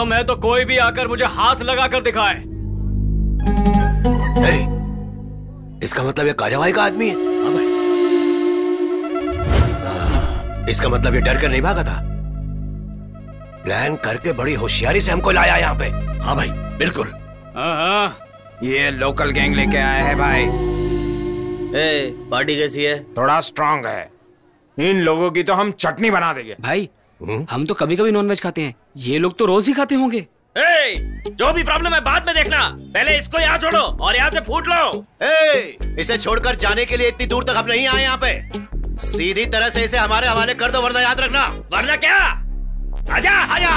मैं तो कोई भी आकर मुझे हाथ लगाकर दिखाए। इसका मतलब ये काजावाई का आदमी है। हाँ भाई। इसका मतलब ये डर कर नहीं भागा था, प्लान करके बड़ी होशियारी से हमको लाया यहाँ पे। हाँ भाई बिल्कुल। ये लोकल गैंग लेके आया है भाई। पार्टी कैसी है? थोड़ा स्ट्रांग है। इन लोगों की तो हम चटनी बना देंगे भाई। हम तो कभी कभी नॉनवेज खाते हैं, ये लोग तो रोज ही खाते होंगे। जो भी प्रॉब्लम है बाद में देखना, पहले इसको यहाँ छोड़ो और यहाँ से फूट लो। इसे छोड़कर जाने के लिए इतनी दूर तक हम नहीं आए यहाँ पे। सीधी तरह से इसे हमारे हवाले कर दो, वरना याद रखना। वरना क्या? आजा आजा।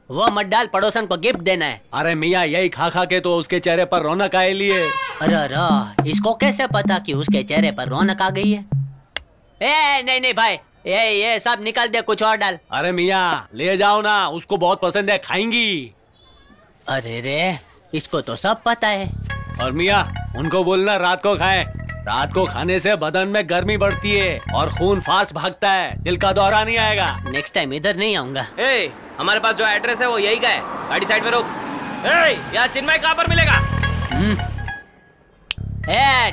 वो मत डाल, पड़ोसन को गिफ्ट देना है। अरे मियाँ यही खा खा के तो उसके चेहरे पर रौनक आए लिए। अरे इसको कैसे पता कि उसके चेहरे पर रौनक आ गई है? नहीं नहीं भाई, ये सब निकाल दे, कुछ और डाल। अरे मियाँ ले जाओ ना, उसको बहुत पसंद है, खाएंगी। अरे रे इसको तो सब पता है। और मियाँ उनको बोलना रात को खाएं। रात को खाने से बदन में गर्मी बढ़ती है और खून फास्ट भागता है, दिल का दौरा नहीं आएगा। नेक्स्ट टाइम इधर नहीं आऊंगा। हमारे पास जो एड्रेस है वो यही का है, गाड़ी साइड में रोक। यहाँ चिन्मय कहाँ पर मिलेगा?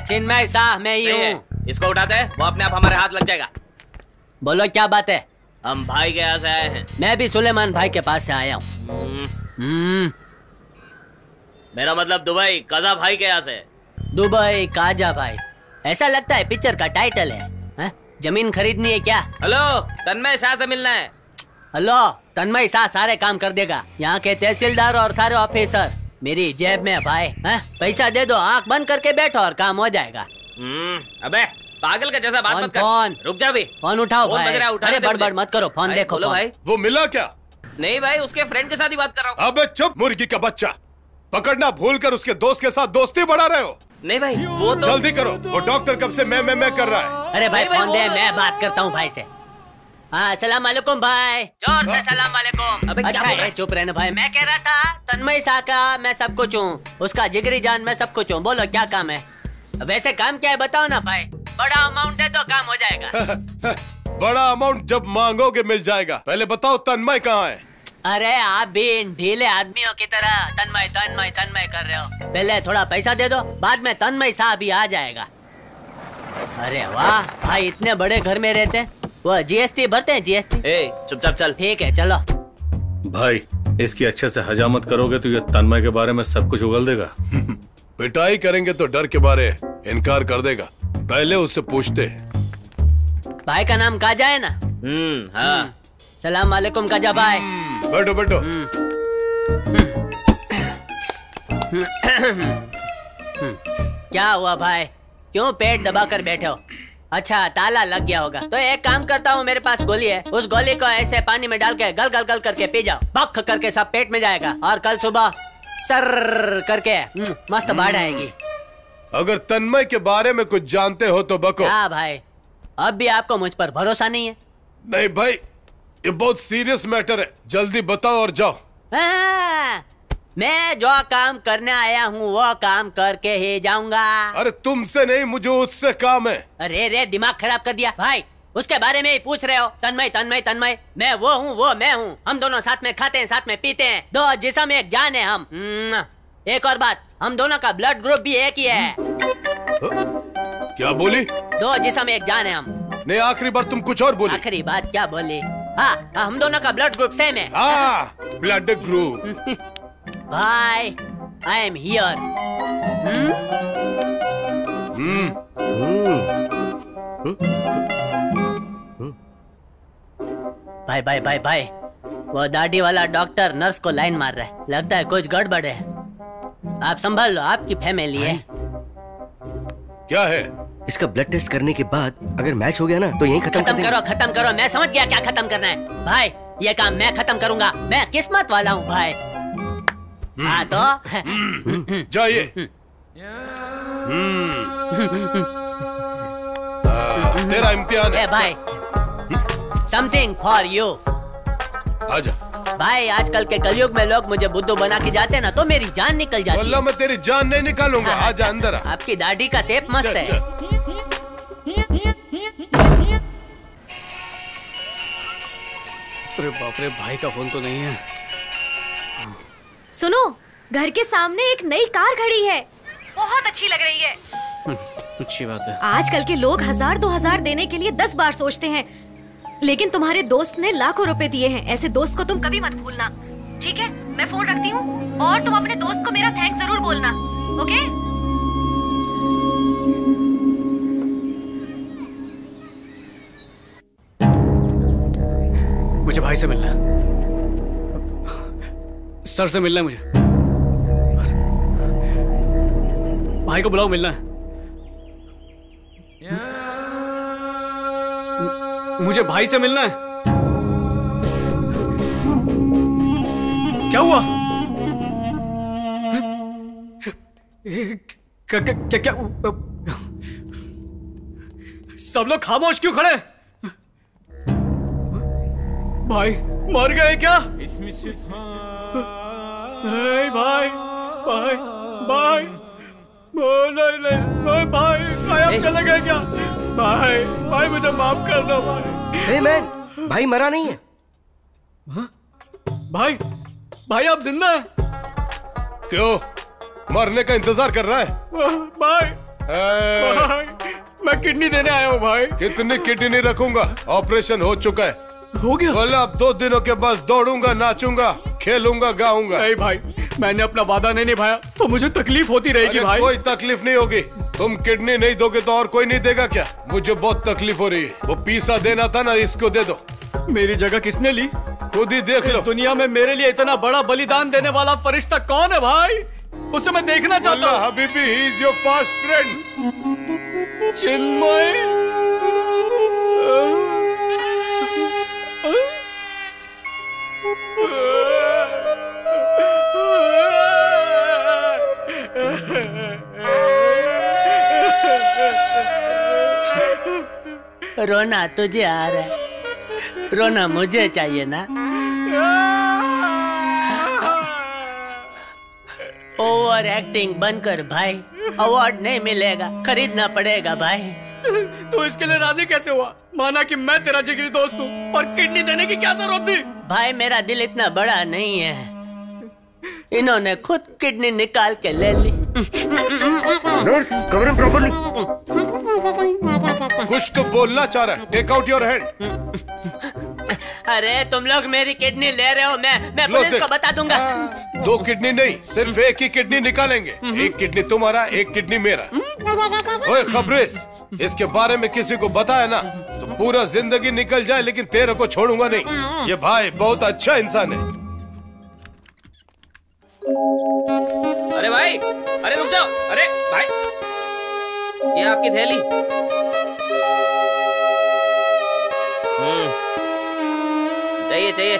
चिन्मय साह मैं ही हूँ। इसको उठाते हैं, वो अपने आप हमारे हाथ लग जाएगा। बोलो क्या बात है? हम भाई के यहाँ से आए हैं। मैं भी सुलेमान भाई के पास से आया हूँ। मेरा मतलब दुबई काजा भाई के यहाँ से। दुबई काजा भाई, ऐसा लगता है पिक्चर का टाइटल है। जमीन खरीदनी है क्या? हेलो, तन्मय शाह से मिलना है। हेलो, तन्मय शाह सारे काम कर देगा। यहाँ के तहसीलदार और सारे ऑफिसर मेरी जेब में भाई। पैसा दे दो, आंख बंद करके बैठो और काम हो जाएगा। अबे पागल का जैसा बात मत कर। फोन रुक जा भी। फोन उठाओ भाई। अरे बड़बड़ मत करो, फोन देखो। बोलो भाई। वो मिला क्या? नहीं भाई, उसके फ्रेंड के साथ ही बात कर रहा हूँ। अबे चुप मुर्गी का बच्चा, पकड़ना भूल कर उसके दोस्त के साथ दोस्ती बढ़ा रहे हो। नहीं भाई वो तो जल्दी करो, वो डॉक्टर कब से मैं कर रहा है। अरे भाई फोन दे, मैं बात करता हूँ भाई से। हाँ सलाम वालेकुम भाई, जोर से सलाम वालेकुम। अबे अच्छा चुप रहना भाई। मैं कह रहा था तन्मय शाह का मैं सब कुछ हूँ, उसका जिगरी जान मैं सब कुछ हूँ। बोलो क्या काम है? वैसे काम क्या है बताओ ना भाई। बड़ा अमाउंट है तो काम हो जाएगा। बड़ा अमाउंट जब मांगोगे मिल जाएगा, पहले बताओ तन्मय कहाँ है? अरे आप भी इन ढीले आदमियों की तरह तन्मय तन्मय तन्मय कर रहे हो। पहले थोड़ा पैसा दे दो, बाद में तन्मय शाह भी आ जाएगा। अरे वाह भाई, इतने बड़े घर में रहते हैं। वो जीएसटी भरते हैं? जीएसटी। चुपचाप चल। ठीक है चलो। भाई इसकी अच्छे से हजामत करोगे तो ये तन्मय के बारे में सब कुछ उगल देगा। पिटाई करेंगे तो डर के बारे इनकार कर देगा। पहले उससे पूछते हैं। भाई का नाम काजा है ना? हाँ। सलाम वालेकुम काजा भाई। बैठो बैठो। क्या हुआ भाई, क्यों पेट दबाकर बैठे हो? अच्छा ताला लग गया होगा। तो एक काम करता हूँ, मेरे पास गोली है, उस गोली को ऐसे पानी में डाल के गल गल गल करके पी जाओ। बख करके सब पेट में जाएगा और कल सुबह सर करके मस्त बाढ़ आएगी। अगर तन्मय के बारे में कुछ जानते हो तो बको। क्या भाई, अब भी आपको मुझ पर भरोसा नहीं है? नहीं भाई, ये बहुत सीरियस मैटर है, जल्दी बताओ और जाओ। मैं जो काम करने आया हूँ वो काम करके ही जाऊंगा। अरे तुमसे नहीं, मुझे उससे काम है। अरे रे, दिमाग खराब कर दिया भाई, उसके बारे में ही पूछ रहे हो? तन्मय तन्मय तन्मय, मैं वो हूँ, वो मैं हूँ। हम दोनों साथ में खाते हैं, साथ में पीते हैं, दो जिस्म एक जान है हम। एक और बात, हम दोनों का ब्लड ग्रुप भी एक ही है। क्या बोली? दो जिस्म एक जान है हम। नहीं, आखिरी बार तुम कुछ और बोली। आखिरी बात क्या बोली? हाँ, हम दोनों का ब्लड ग्रुप सेम है। Blood group. भाई, आई एम हियर। भाई भाई भाई भाई, वो दाढ़ी वाला डॉक्टर नर्स को लाइन मार रहा है, लगता है कुछ गड़बड़ है। आप संभाल लो, आपकी फैमिली है। क्या है? इसका ब्लड टेस्ट करने के बाद अगर मैच हो गया ना तो यहीं खत्म करो, खत्म करो। मैं समझ गया क्या खत्म करना है। भाई, ये काम मैं खत्म करूंगा, मैं किस्मत वाला हूँ भाई। हाँ तो जाइए। तेरा इम्तिहान है भाई। Something for you. आजा भाई, आजकल के कलयुग में लोग मुझे बुद्धू बना के जाते हैं ना तो मेरी जान निकल जाती है। वल्लाह मैं तेरी जान नहीं निकालूंगा। आजा अंदर। आपकी दाढ़ी का शेप मस्त है। अरे बाप रे, भाई का फोन तो नहीं है। सुनो, घर के सामने एक नई कार खड़ी है, बहुत अच्छी लग रही है। अच्छी बात है। आजकल के लोग 1000-2000 देने के लिए 10 बार सोचते हैं, लेकिन तुम्हारे दोस्त ने लाखों रुपए दिए हैं। ऐसे दोस्त को तुम कभी मत भूलना, ठीक है? मैं फोन रखती हूँ, और तुम अपने दोस्त को मेरा थैंक्स जरूर बोलना, ओके? मुझे भाई से मिलना है, सर से मिलना है मुझे। भाई को बुलाओ, मिलना है मुझे। भाई से मिलना है। क्या हुआ? क्या सब लोग खामोश क्यों खड़े? भाई मर गए क्या? नहीं भाई, भाई भाई, नहीं नहीं भाई, अब चले गए क्या? भाई भाई, मुझे माफ कर दो भाई। hey man, भाई मरा नहीं है। भाई भाई, आप जिंदा हैं? क्यों मरने का इंतजार कर रहा है? भाई भाई, मैं किडनी देने आया हूँ भाई। कितनी किडनी रखूंगा? ऑपरेशन हो चुका है। हो गया? बोला अब 2 दिनों के बाद दौड़ूंगा, नाचूंगा, खेलूंगा, गाऊंगा। नहीं भाई, मैंने अपना वादा नहीं निभाया तो मुझे तकलीफ होती रहेगी भाई। कोई तकलीफ नहीं होगी। तुम किडनी नहीं दोगे तो और कोई नहीं देगा क्या? मुझे बहुत तकलीफ हो रही है। वो पीसा देना था ना, इसको दे दो। मेरी जगह किसने ली? खुद ही देख लो। दुनिया में मेरे लिए इतना बड़ा बलिदान देने वाला फरिश्ता कौन है भाई? उसे मैं देखना चाहता हूँ। हबीबी, he is your fast friend Chinmay. रोना तुझे आ रहा है, रोना मुझे चाहिए ना। ओवर एक्टिंग बनकर भाई, अवार्ड नहीं मिलेगा, खरीदना पड़ेगा भाई। तो इसके लिए राजी कैसे हुआ? माना कि मैं तेरा जिगरी दोस्त हूँ, और किडनी देने की क्या जरूरत थी? भाई, मेरा दिल इतना बड़ा नहीं है, इन्होंने खुद किडनी निकाल के ले ली। Nurse, cover him properly. कुछ तो बोलना चाह रहा है। Take out your hand. अरे तुम लोग मेरी किडनी ले रहे हो, मैं पुलिस को बता दूंगा। 2 किडनी नहीं, सिर्फ एक ही किडनी निकालेंगे। एक किडनी तुम्हारा, एक किडनी मेरा। ओए खबरेज, इसके बारे में किसी को बताया ना तो पूरा जिंदगी निकल जाए, लेकिन तेरे को छोड़ूंगा नहीं। ये भाई बहुत अच्छा इंसान है। अरे भाई, अरे रुक जाओ। अरे भाई, ये आपकी थैली। चाहिए चाहिए।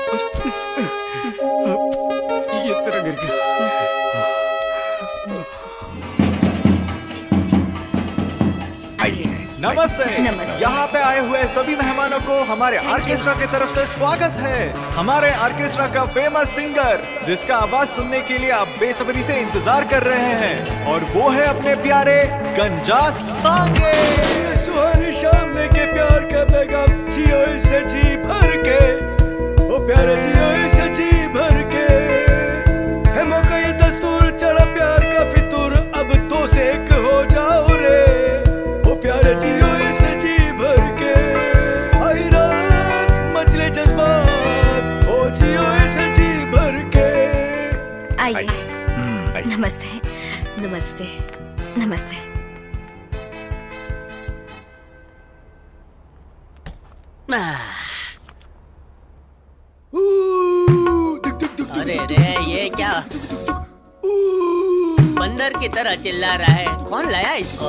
ये तेरा गिर गया। नमस्ते। नमस्ते। यहाँ पे आए हुए सभी मेहमानों को हमारे ऑर्केस्ट्रा की तरफ से स्वागत है। हमारे ऑर्केस्ट्रा का फेमस सिंगर जिसका आवाज सुनने के लिए आप बेसब्री से इंतजार कर रहे हैं, और वो है अपने प्यारे गंजा सांगे। सुहानी शाम लेके प्यार का पैगाम, जियो इसे जी भर के, ओ प्यारे जियो इसे जी भर के। है मौका ये दस्तूर, चढ़ा प्यार का फितूर, अब तो से एक हो जाओ रे, ओ प्यारे जियो इसे जी भर के। आई रात मचले जज्बात, ओ जियो इसे जी भर के। आइए। नमस्ते। नमस्ते। नमस्ते। अरे रे, ये क्या बंदर की तरह चिल्ला रहा है? कौन लाया इसको?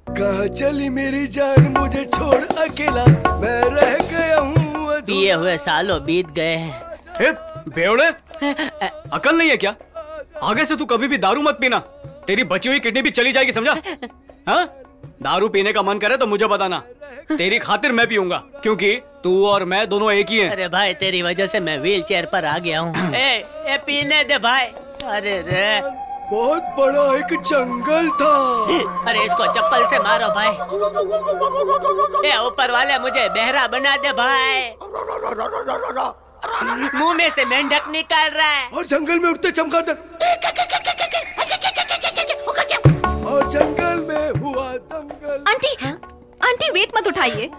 कहाँ चली मेरी जान, मुझे छोड़ अकेला मैं रह गया हूँ। पिए हुए सालों बीत गए हैं। बेवड़े, अकल नहीं है क्या? आगे से तू कभी भी दारू मत पीना, तेरी बची हुई किडनी भी चली जाएगी, समझा? हाँ? दारू पीने का मन करे तो मुझे बताना, तेरी खातिर मैं पीऊंगा, क्योंकि तू और मैं दोनों एक ही हैं। अरे भाई, तेरी वजह से मैं व्हील चेयर पर आ गया हूँ। ए पीने दे भाई। अरे रे, बहुत बड़ा एक जंगल था। अरे इसको चप्पल से मारो भाई। ए ऊपर वाले, मुझे बहरा बना दे भाई। मुंह में से मेंढक निकाल रहा है। और जंगल में उठते चमगादड़, और जंगल में हुआ दंगल। आंटी, आंटी वेट मत उठाइए,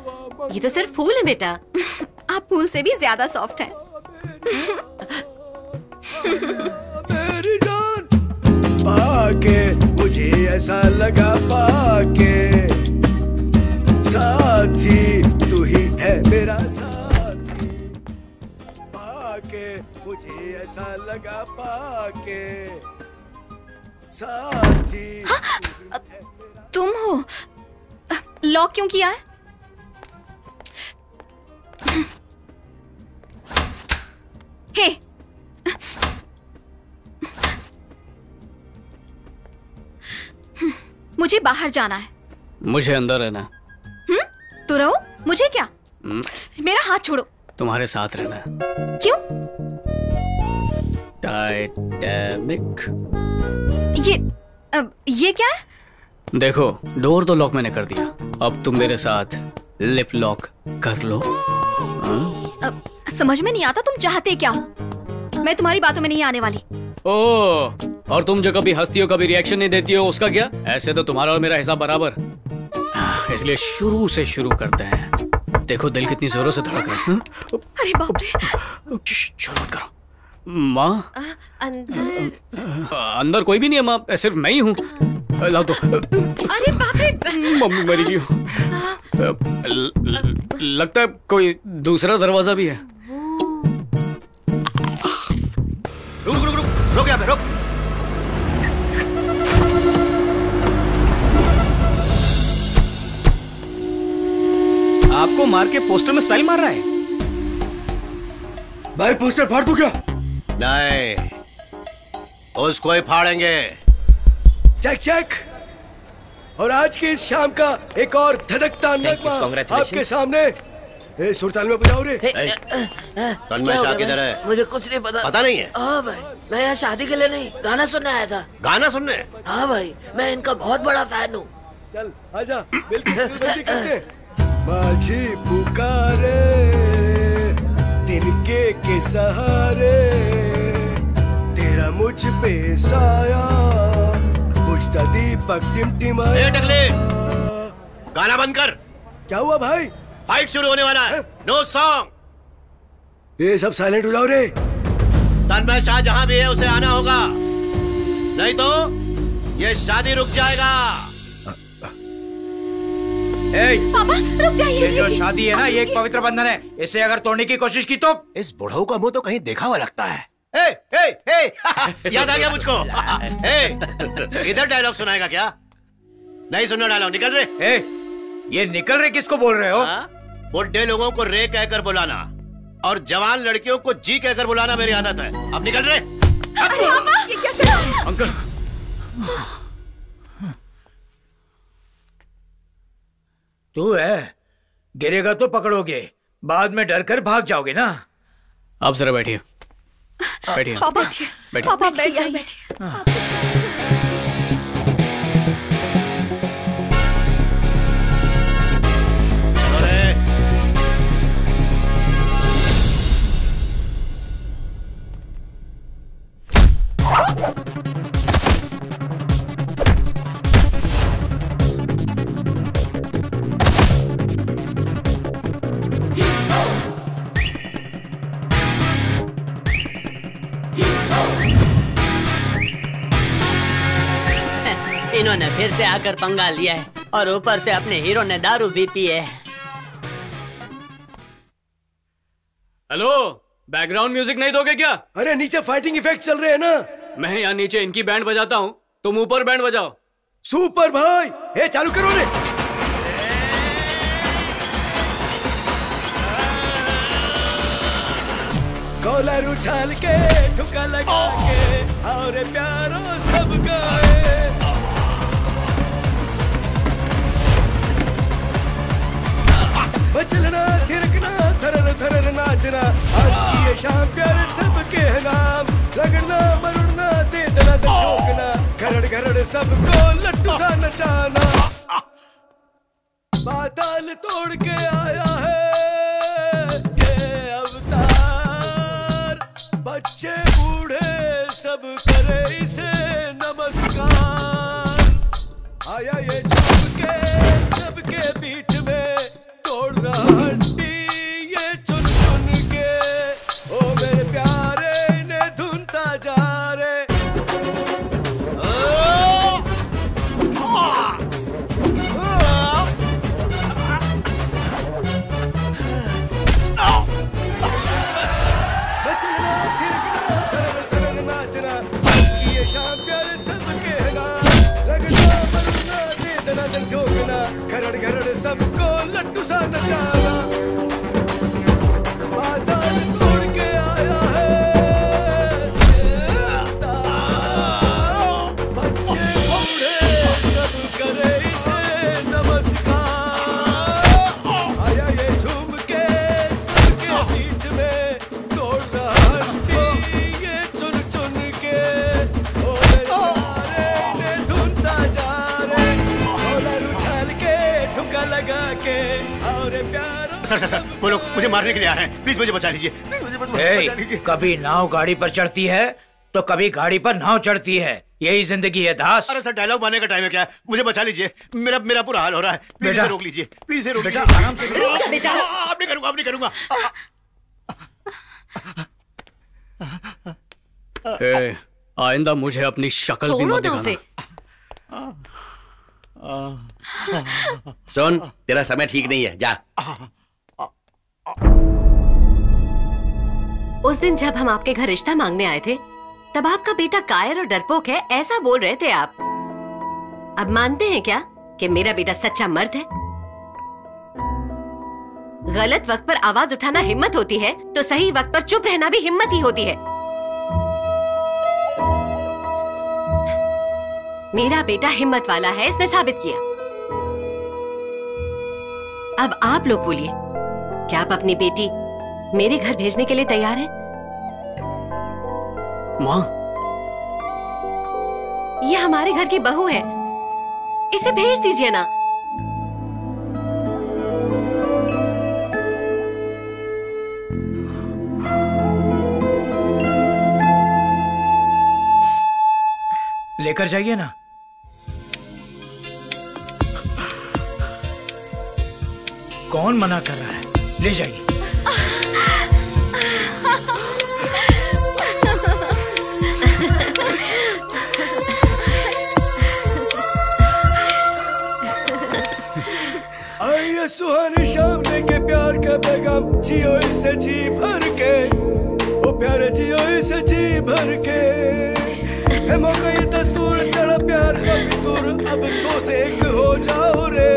ये तो सिर्फ फूल है बेटा। आप फूल से भी ज्यादा सॉफ्ट हैं। मेरी जान पाके, मुझे ऐसा लगा पाके, साथी तू ही है मेरा साथी। पाके मुझे ऐसा लगा पाके, साथी। हाँ, तुम हो? लॉक क्यों किया है? हे, मुझे बाहर जाना है। मुझे अंदर रहना। तो रहो, मुझे क्या? मेरा हाथ छोड़ो। तुम्हारे साथ रहना है। क्यों? टाइटैनिक। ये क्या है? देखो, डोर तो लॉक मैंने कर दिया, अब तुम मेरे साथ लिप लॉक कर लो। समझ में नहीं आता तुम चाहते क्या हो? मैं तुम्हारी बातों में नहीं आने वाली। ओह, और तुम जो कभी हंसती हो कभी रिएक्शन नहीं देती हो, उसका क्या? ऐसे तो तुम्हारा और मेरा हिसाब बराबर, इसलिए शुरू से शुरू करते हैं। देखो दिल कितनी जोरों से धड़क रहा है। अरे बाप रे, शोर मत करो। माँ, अंदर अंदर कोई भी नहीं है माँ, सिर्फ मैं ही हूँ। लाओ तो। अरे बाप रे, मम्मी मरी गई। लगता है कोई दूसरा दरवाजा भी है। रुक रुक रुक रुक, यहाँ पे रुक। आपको मार के पोस्टर में स्टाइल मार रहा है? भाई पोस्टर फाड़ दूं क्या? नहीं, उसको ही फाड़ेंगे। Check check. और आज की इस शाम का एक और धधकता नगमा आपके सामने। ए, सुरताल में बजाओ रे। तन्मय शाह किधर है? मुझे कुछ नहीं पता। पता नहीं है? हाँ भाई, मैं यहाँ शादी के लिए नहीं, गाना सुनने आया था। गाना सुनने? हाँ भाई, मैं इनका बहुत बड़ा फैन हूँ। चल आजा, बिल्कुल करते। माझी पुकारे तिनके के सहारे, तेरा मुझ पे साया, बुझता दीपक टिमटिमाया। टकले, गाना बंद कर। क्या हुआ भाई? फाइट शुरू होने वाला है। No song. ये सब साइलेंट हो जाओ रे। तन्मय शाह जहां भी है उसे आना होगा, नहीं तो ये शादी रुक जाएगा। पापा रुक जाइए। ये जो शादी है ना, ये एक पवित्र बंधन है, इसे अगर तोड़ने की कोशिश की तो। इस बुढ़ऊ का मुंह तो कहीं देखा हुआ लगता है। ए, ए, ए, याद आ गया मुझको। इधर डायलॉग सुनाएगा क्या? नहीं सुनना डायलॉग, निकल रहे। ये निकल रहे किसको बोल रहे हो? बुढ़े लोगों को रे कहकर बुलाना, और जवान लड़कियों को जी कहकर बुलाना मेरी आदत है। अब निकल रहे। अरे मामा, ये क्या कर रहा है? अंकल, तू है, गिरेगा तो पकड़ोगे, बाद में डर कर भाग जाओगे ना। आप जरा बैठिए। बैठिए पापा, बैठिए। पापा बैठ जाइए। इन्होंने फिर से आकर पंगा लिया है और ऊपर से अपने हीरो ने दारू भी पी है। हेलो, बैकग्राउंड म्यूजिक नहीं दोगे क्या? अरे नीचे फाइटिंग इफेक्ट चल रहे हैं ना। मैं यहाँ नीचे इनकी बैंड बजाता हूँ, तुम ऊपर बैंड बजाओ। सुपर भाई, ए चालू करो रे। कॉलर उछाल के ठुका लगा के और प्यारो सब गाए। बचलना थिरकना थरर थरर नाचना, आज की ये शाम प्यारे सबके नाम। रगड़ना मरुड़ना दे देना ठोकना, घरड़ घरड़ सबको लट्टू सा नचाना। बादल तोड़ के आया है ये अवतार, बच्चे बूढ़े सब करे इसे नमस्कार। आया ये झुक के सबके बीच में, तोड़ रहा हड्डी ये चुन चुन के। ओ मेरे प्यारे इन्हें धुनता जा रे। बचना थिरकना थरर थरर नाचना, ये शाम प्यारे सबके नाम। रगड़ना मरना दे देना दिल ठोकना, घरड़ घरड़ सबको लट्टू सा नचाना। बादल तोड़ के आया है बच्चे बूढ़े सब करे इसे नमस्कार। आया ये झूम के सबके बीच में, तोड़ रहा हड्डी ये चुन चुन के। ओ मेरे प्यारे इन्हें धुनता जा रे, कॉलर उछाल के ठुका लगा के और प्यारो। सर, वो लोग मुझे मारने के लिए आ रहे हैं, प्लीज मुझे बचा लीजिए। प्लीज मुझे बचा लीजिए। कभी नाव गाड़ी पर चढ़ती है तो कभी गाड़ी पर नाव चढ़ती है, यही जिंदगी है दास। अरे सर, डायलॉग मारने का टाइम है क्या? मुझे बचा लीजिए, मेरा पूरा हाल हो रहा है। प्लीज इसे रोक लीजिए, प्लीज इसे रोक लीजिए। आराम से रुक जा बेटा। अब नहीं करूंगा, अब नहीं करूंगा। आइंदा मुझे अपनी शक्ल भी मत दिखाना। सुन, तेरा समय ठीक नहीं है, जा। उस दिन जब हम आपके घर रिश्ता मांगने आए थे, तब आपका बेटा कायर और डरपोक है ऐसा बोल रहे थे आप। अब मानते हैं क्या कि मेरा बेटा सच्चा मर्द है? गलत वक्त पर आवाज उठाना हिम्मत होती है, तो सही वक्त पर चुप रहना भी हिम्मत ही होती है। मेरा बेटा हिम्मत वाला है, इसने साबित किया। अब आप लोग बोलिए, क्या आप अपनी बेटी मेरे घर भेजने के लिए तैयार हैं? माँ, ये हमारे घर की बहू है, इसे भेज दीजिए ना। लेकर जाइए ना। कौन मना कर रहा है? ले जाइए। आइए सुहानी शाम लेके प्यार का पैगाम, जियो इसे जी भर के। ओ प्यारे जियो इसे जी भर के। है मौका ये दस्तूर, चढ़ा प्यार का फितूर, अब तो से एक हो जाओ रे।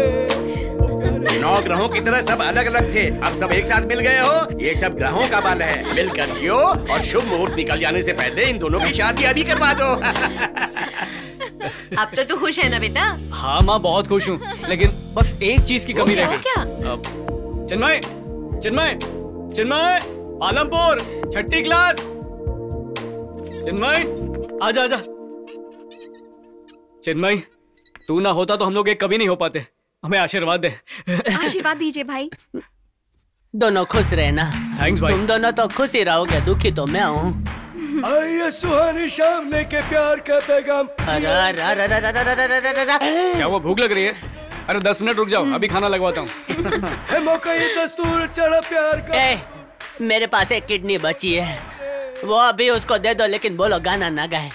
नो 9 ग्रहों की तरह सब अलग अलग थे, अब सब एक साथ मिल गए हो। ये सब ग्रहों का बल है, मिलकर जियो और शुभ मुहूर्त निकल जाने से पहले इन दोनों की शादी अभी करवा दो। अब तो तू खुश है ना बेटा? हाँ माँ, बहुत खुश हूँ, लेकिन बस एक चीज की कमी रह गई। क्या? चिन्मय, चिन्मय, चिन्मय, आलमपुर, 6ठी क्लास। चिन्मय, आजा आजा। चिन्मय, तू ना होता तो हम लोग एक कभी नहीं हो पाते। हमें आशीर्वाद दे। आशीर्वाद दीजिए भाई। दोनों खुश रहना। थैंक्स भाई। तुम दोनों तो खुश ही रहोगे, दुखी तो मैं हूँ। आइए सुहानी शाम लेके प्यार का पैगाम। क्या वो भूख लग रही है? अरे 10 मिनट रुक जाओ, अभी खाना लगवाता हूँ। मौका ये दस्तूर चढ़ा प्यार का। मेरे पास एक किडनी बची है, वो अभी उसको दे दो, लेकिन बोलो गाना ना गाए।